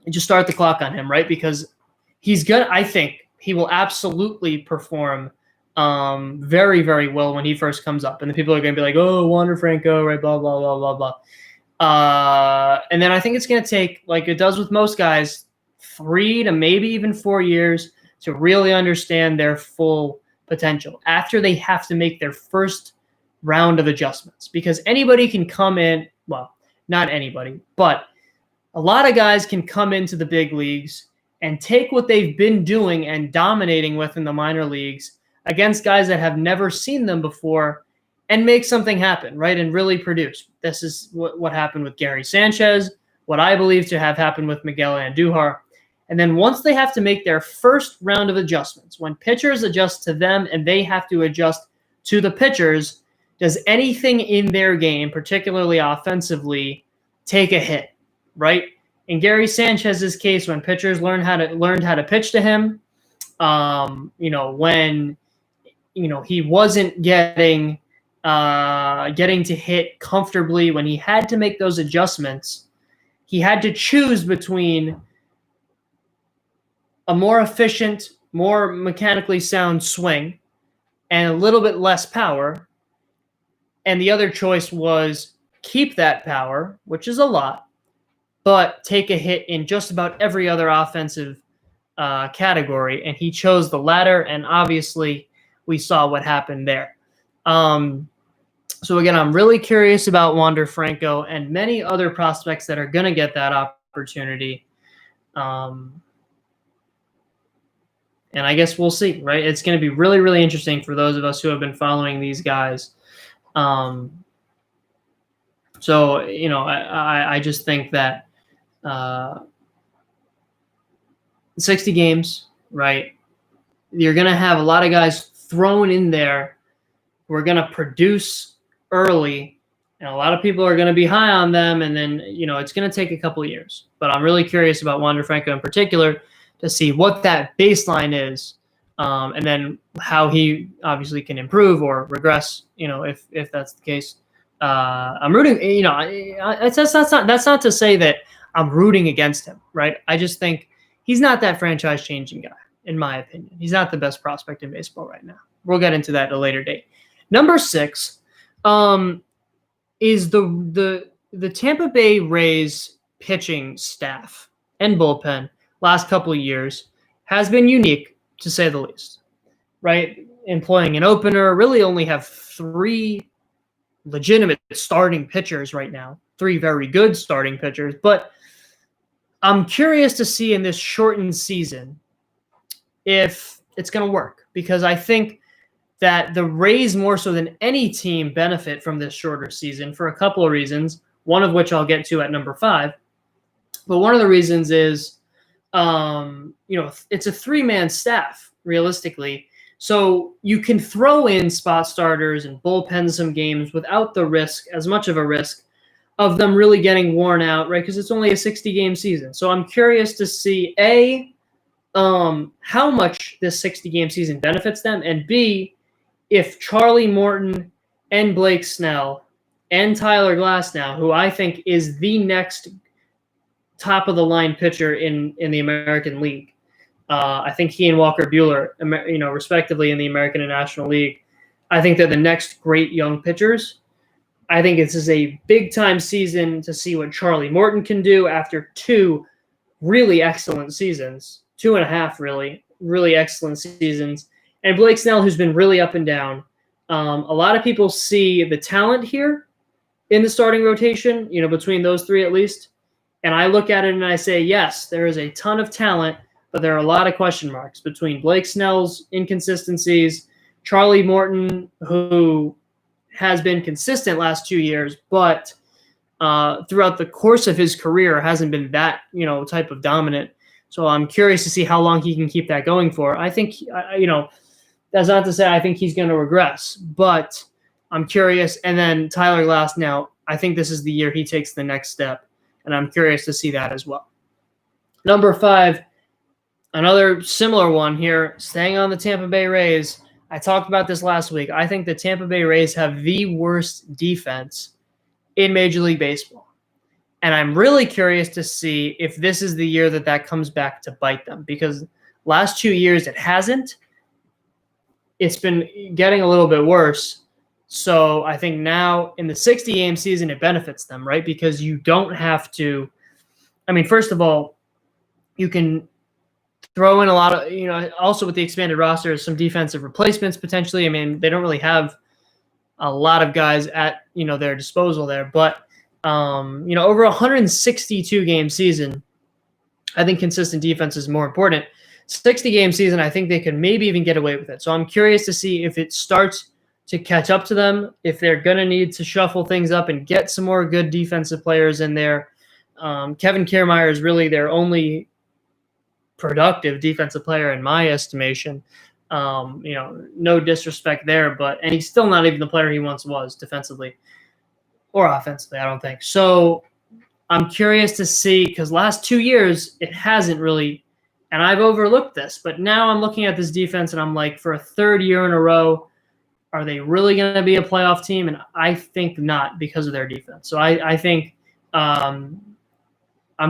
just start the clock on him, right? Because he's good. I think he will absolutely perform very, very well when he first comes up. And the people are going to be like, oh, Wander Franco, right, blah, blah, blah, blah, blah. And then I think it's going to take, like it does with most guys, 3 to maybe even 4 years to really understand their full potential after they have to make their first round of adjustments. Because anybody can come in, well, not anybody, but a lot of guys can come into the big leagues and take what they've been doing and dominating with in the minor leagues against guys that have never seen them before and make something happen, right, and really produce. This is what happened with Gary Sanchez, what I believe to have happened with Miguel Andujar. And then once they have to make their first round of adjustments, when pitchers adjust to them and they have to adjust to the pitchers, does anything in their game, particularly offensively, take a hit, right? In Gary Sanchez's case, when pitchers learned how to pitch to him, when he wasn't getting to hit comfortably, when he had to make those adjustments, he had to choose between a more efficient, more mechanically sound swing and a little bit less power. And the other choice was keep that power, which is a lot, but take a hit in just about every other offensive category. And he chose the latter, and obviously we saw what happened there. So again, I'm really curious about Wander Franco and many other prospects that are going to get that opportunity. And I guess we'll see, right? It's going to be really, really interesting for those of us who have been following these guys. So, I just think that 60 games, right? You're going to have a lot of guys thrown in there who are going to produce early, and a lot of people are going to be high on them, and then, it's going to take a couple of years. But I'm really curious about Wander Franco in particular to see what that baseline is, and then how he obviously can improve or regress, if that's the case. I'm rooting, that's not to say that I'm rooting against him, right? I just think he's not that franchise-changing guy, in my opinion. He's not the best prospect in baseball right now. We'll get into that at a later date. Number 6 is the Tampa Bay Rays pitching staff and bullpen last couple of years has been unique, to say the least, right? Employing an opener, really only have 3 legitimate starting pitchers right now, 3 very good starting pitchers. But I'm curious to see in this shortened season if it's going to work, because I think that the Rays, more so than any team, benefit from this shorter season for a couple of reasons, one of which I'll get to at number 5. But one of the reasons is, it's a 3-man staff, realistically. So you can throw in spot starters and bullpen some games without as much of a risk of them really getting worn out, right? Because it's only a 60-game season. So I'm curious to see, A, how much this 60-game season benefits them, and B, if Charlie Morton and Blake Snell and Tyler Glasnow, who I think is the next top-of-the-line pitcher in the American League, I think he and Walker Buehler, respectively, in the American and National League, I think they're the next great young pitchers. I think this is a big-time season to see what Charlie Morton can do after 2 really excellent seasons, 2.5 really excellent seasons, and Blake Snell, who's been really up and down. A lot of people see the talent here in the starting rotation, between those 3 at least, and I look at it and I say, yes, there is a ton of talent, but there are a lot of question marks between Blake Snell's inconsistencies, Charlie Morton, who has been consistent last 2 years, but throughout the course of his career hasn't been that, type of dominant. So I'm curious to see how long he can keep that going for. I think, that's not to say I think he's going to regress, but I'm curious. And then Tyler Glasnow, I think this is the year he takes the next step, and I'm curious to see that as well. Number 5, another similar one here, staying on the Tampa Bay Rays. I talked about this last week. I think the Tampa Bay Rays have the worst defense in Major League Baseball. And I'm really curious to see if this is the year that comes back to bite them, because last 2 years it hasn't. It's been getting a little bit worse. So I think now in the 60-game season, it benefits them, right? Because you don't have to – first of all, you can – throw in a lot of, also with the expanded roster, some defensive replacements potentially. They don't really have a lot of guys at, their disposal there. But, over a 162-game season, I think consistent defense is more important. 60-game season, I think they could maybe even get away with it. So I'm curious to see if it starts to catch up to them, if they're going to need to shuffle things up and get some more good defensive players in there. Kevin Kiermaier is really their only productive defensive player in my estimation. No disrespect there, and he's still not even the player he once was defensively or offensively, I don't think. So I'm curious to see, because last 2 years it hasn't really, and I've overlooked this, but now I'm looking at this defense and I'm like, for a 3rd year in a row, are they really going to be a playoff team? And I think not, because of their defense. So I think I'm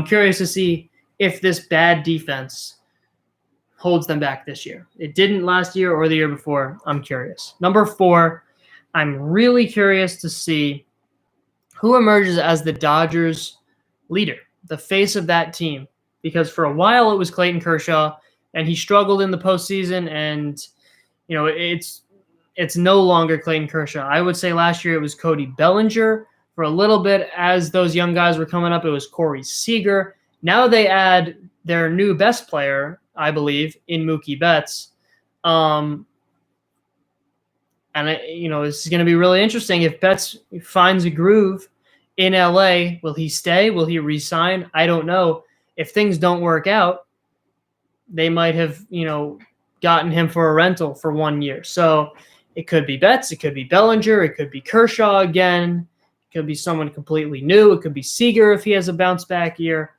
curious to see if this bad defense holds them back this year. It didn't last year or the year before. I'm curious. Number 4, I'm really curious to see who emerges as the Dodgers leader, the face of that team. Because for a while it was Clayton Kershaw, and he struggled in the postseason. And, it's it's no longer Clayton Kershaw. I would say last year it was Cody Bellinger. For a little bit, as those young guys were coming up, it was Corey Seager. Now they add their new best player, I believe, in Mookie Betts. And this is going to be really interesting. If Betts finds a groove in LA, will he stay? Will he resign? I don't know. If things don't work out, they might have, gotten him for a rental for 1 year. So it could be Betts, it could be Bellinger, it could be Kershaw again. Could be someone completely new. It could be Seager if he has a bounce back year.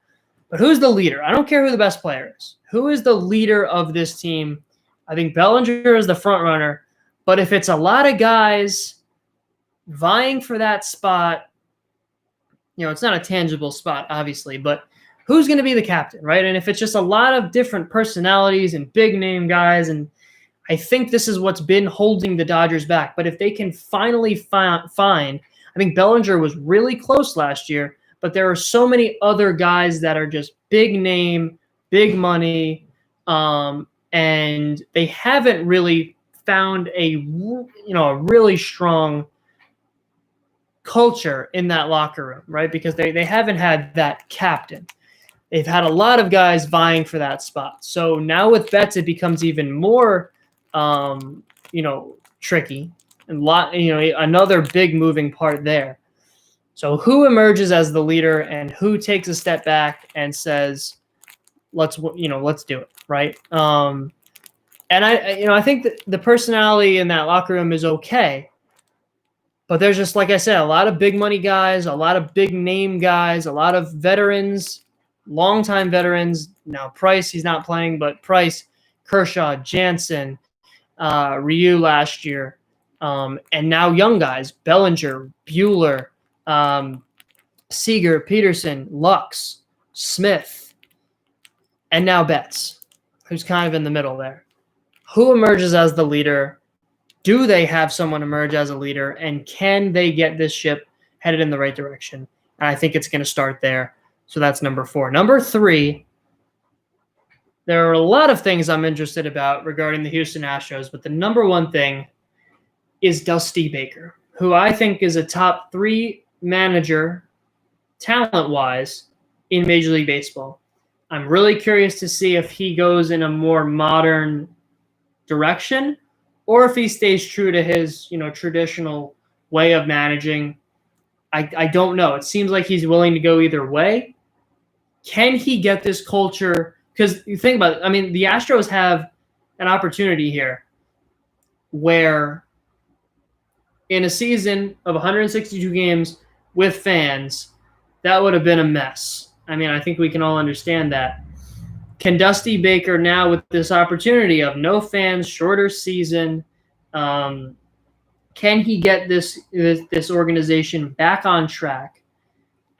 But who's the leader? I don't care who the best player is. Who is the leader of this team? I think Bellinger is the front runner. But if it's a lot of guys vying for that spot, it's not a tangible spot, obviously, but who's going to be the captain, right? And if it's just a lot of different personalities and big name guys, and I think this is what's been holding the Dodgers back. But if they can finally find I think Bellinger was really close last year, but there are so many other guys that are just big name, big money, and they haven't really found a really strong culture in that locker room, right? Because they haven't had that captain. They've had a lot of guys vying for that spot. So now with Betts, it becomes even more, tricky. And another big moving part there. So who emerges as the leader and who takes a step back and says, let's do it, right? And I think that the personality in that locker room is okay, but there's just, like I said, a lot of big money guys, a lot of big name guys, a lot of veterans, longtime veterans. Now Price, he's not playing, but Price, Kershaw, Jansen, Ryu last year. And now young guys, Bellinger, Buehler, Seager, Peterson, Lux, Smith, and now Betts, who's kind of in the middle there. Who emerges as the leader? Do they have someone emerge as a leader? And can they get this ship headed in the right direction? And I think it's going to start there. So that's number 4. Number 3, there are a lot of things I'm interested about regarding the Houston Astros, but the number one thing is Dusty Baker, who I think is a top 3 manager, talent-wise, in Major League Baseball. I'm really curious to see if he goes in a more modern direction or if he stays true to his, traditional way of managing. I don't know. It seems like he's willing to go either way. Can he get this culture? Because you think about it, the Astros have an opportunity here where in a season of 162 games with fans, that would have been a mess. I think we can all understand that. Can Dusty Baker now, with this opportunity of no fans, shorter season, can he get this organization back on track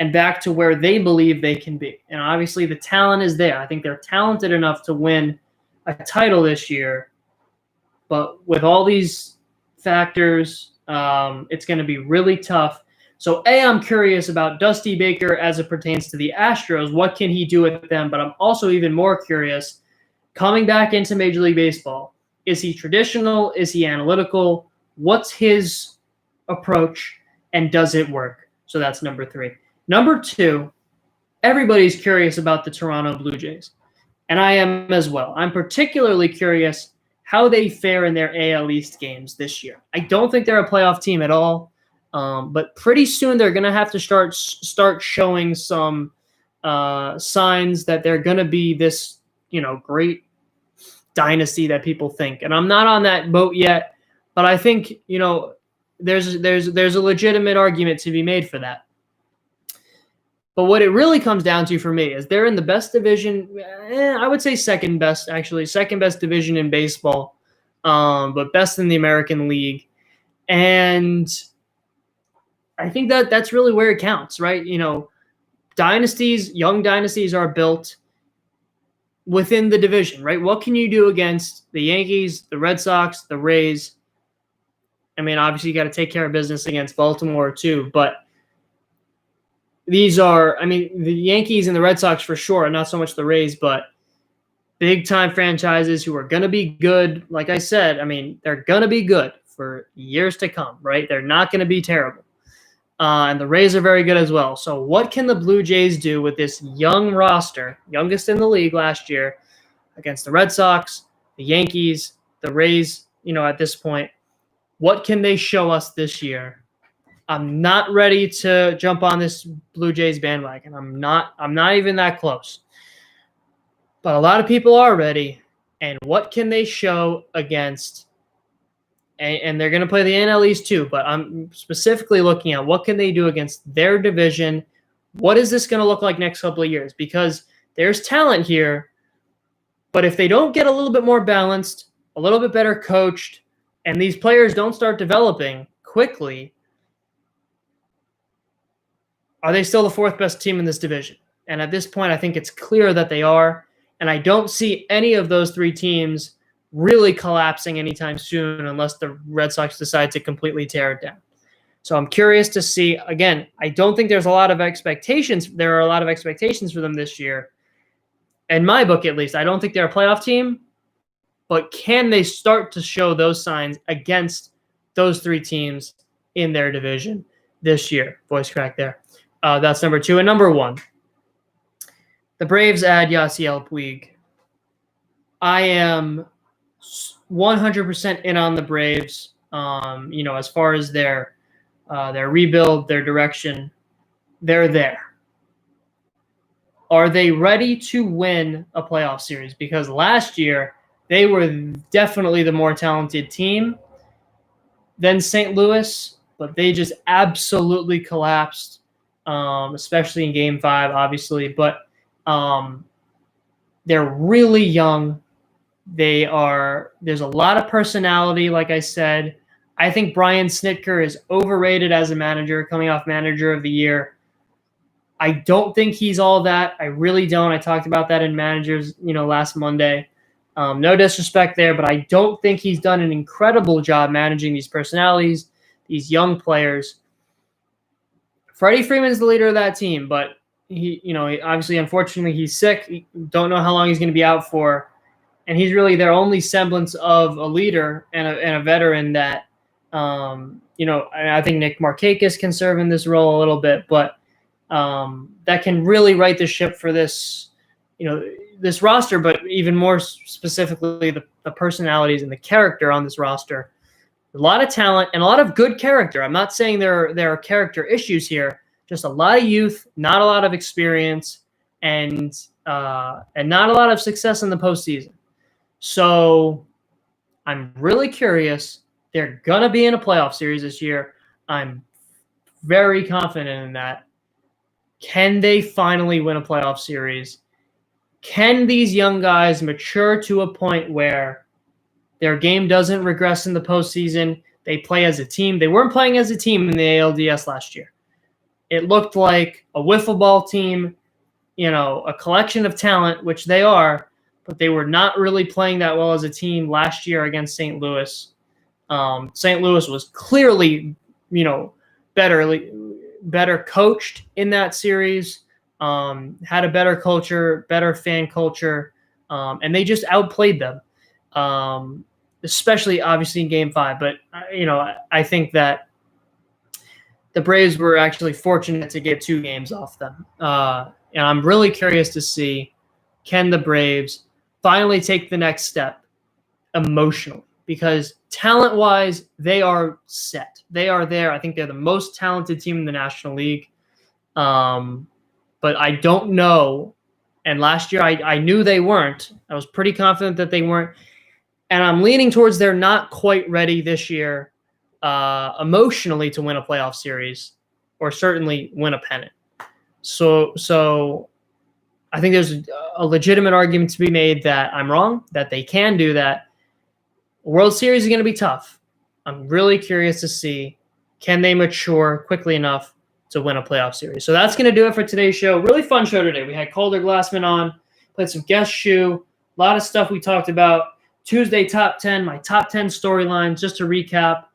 and back to where they believe they can be? And obviously the talent is there. I think they're talented enough to win a title this year. But with all these factors, it's going to be really tough. So, I'm curious about Dusty Baker as it pertains to the Astros. What can he do with them? But I'm also even more curious, coming back into Major League Baseball, is he traditional? Is he analytical? What's his approach? And does it work? So that's number 3. Number 2, everybody's curious about the Toronto Blue Jays. And I am as well. I'm particularly curious how they fare in their AL East games this year. I don't think they're a playoff team at all. But pretty soon they're going to have to start showing some signs that they're going to be this, great dynasty that people think. And I'm not on that boat yet, but I think, there's a legitimate argument to be made for that. But what it really comes down to for me is they're in the best division. I would say second best division in baseball, but best in the American League. And I think that's really where it counts, right? Young dynasties are built within the division, right? What can you do against the Yankees, the Red Sox, the Rays? Obviously you got to take care of business against Baltimore too, but these are, the Yankees and the Red Sox for sure, not so much the Rays, but big time franchises who are going to be good. Like I said, they're going to be good for years to come, right? They're not going to be terrible. And the Rays are very good as well. So what can the Blue Jays do with this young roster, youngest in the league last year, against the Red Sox, the Yankees, the Rays, at this point? What can they show us this year? I'm not ready to jump on this Blue Jays bandwagon. I'm not even that close. But a lot of people are ready. And what can they show against? And they're going to play the NL East too, but I'm specifically looking at what can they do against their division? What is this going to look like next couple of years? Because there's talent here, but if they don't get a little bit more balanced, a little bit better coached, and these players don't start developing quickly, are they still the fourth best team in this division? And at this point, I think it's clear that they are. And I don't see any of those three teams really collapsing anytime soon unless the Red Sox decide to completely tear it down. So I'm curious to see. Again, I don't think there's a lot of expectations. There are a lot of expectations for them this year. In my book, at least, I don't think they're a playoff team. But can they start to show those signs against those three teams in their division this year? Voice crack there. That's number 2. And number 1, the Braves add Yasiel Puig. I am 100% in on the Braves. As far as their rebuild, their direction, they're there. Are they ready to win a playoff series? Because last year they were definitely the more talented team than St. Louis, but they just absolutely collapsed, especially in Game 5, obviously. But they're really young. There's a lot of personality, like I said. I think Brian Snitker is overrated as a manager, coming off Manager of the Year. I don't think he's all that. I really don't. I talked about that in Managers, last Monday. No disrespect there, but I don't think he's done an incredible job managing these personalities, these young players. Freddie Freeman's the leader of that team, but he obviously, unfortunately, he's sick. Don't know how long he's going to be out for. And he's really their only semblance of a leader and a veteran that, I think Nick Markakis can serve in this role a little bit, but that can really right the ship for this, this roster, but even more specifically the personalities and the character on this roster. A lot of talent and a lot of good character. I'm not saying there are character issues here, just a lot of youth, not a lot of experience, and not a lot of success in the postseason. So I'm really curious. They're going to be in a playoff series this year. I'm very confident in that. Can they finally win a playoff series? Can these young guys mature to a point where their game doesn't regress in the postseason? They play as a team. They weren't playing as a team in the ALDS last year. It looked like a wiffle ball team, a collection of talent, which they are, but they were not really playing that well as a team last year against St. Louis. St. Louis was clearly, better coached in that series, had a better culture, better fan culture, and they just outplayed them, especially obviously in Game 5. But, I think that the Braves were actually fortunate to get 2 games off them. And I'm really curious to see, can the Braves finally take the next step emotionally? Because talent-wise, they are set. They are there. I think they're the most talented team in the National League. But I don't know. And last year, I knew they weren't. I was pretty confident that they weren't. And I'm leaning towards they're not quite ready this year emotionally to win a playoff series or certainly win a pennant. So I think there's a legitimate argument to be made that I'm wrong, that they can do that. World Series is going to be tough. I'm really curious to see, can they mature quickly enough to win a playoff series? So that's going to do it for today's show. Really fun show today. We had Calder Glassman on, played some guest shoe, a lot of stuff we talked about. Tuesday top 10, my top 10 storylines, just to recap.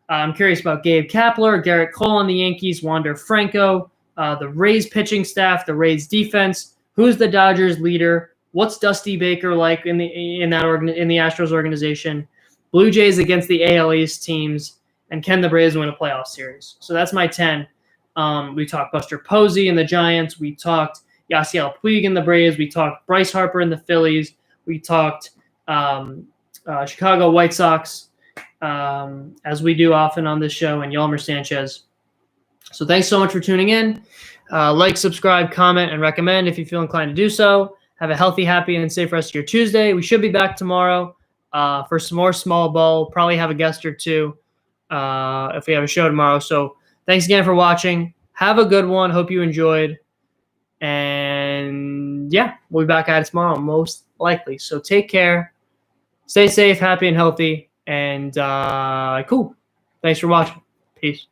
I'm curious about Gabe Kapler, Garrett Cole on the Yankees, Wander Franco, the Rays pitching staff, the Rays defense. Who's the Dodgers leader? What's Dusty Baker like in the Astros organization? Blue Jays against the AL East teams, and can the Braves win a playoff series? So that's my 10. We talked Buster Posey and the Giants. We talked Yasiel Puig and the Braves. We talked Bryce Harper and the Phillies. We talked Chicago White Sox, as we do often on this show, and Yolmer Sanchez. So thanks so much for tuning in. Like, subscribe, comment, and recommend if you feel inclined to do so. Have a healthy, happy, and safe rest of your Tuesday. We should be back tomorrow for some more small ball. Probably have a guest or two if we have a show tomorrow. So thanks again for watching. Have a good one. Hope you enjoyed. And yeah, we'll be back at it tomorrow, most likely. So take care. Stay safe, happy, and healthy. And cool. Thanks for watching. Peace.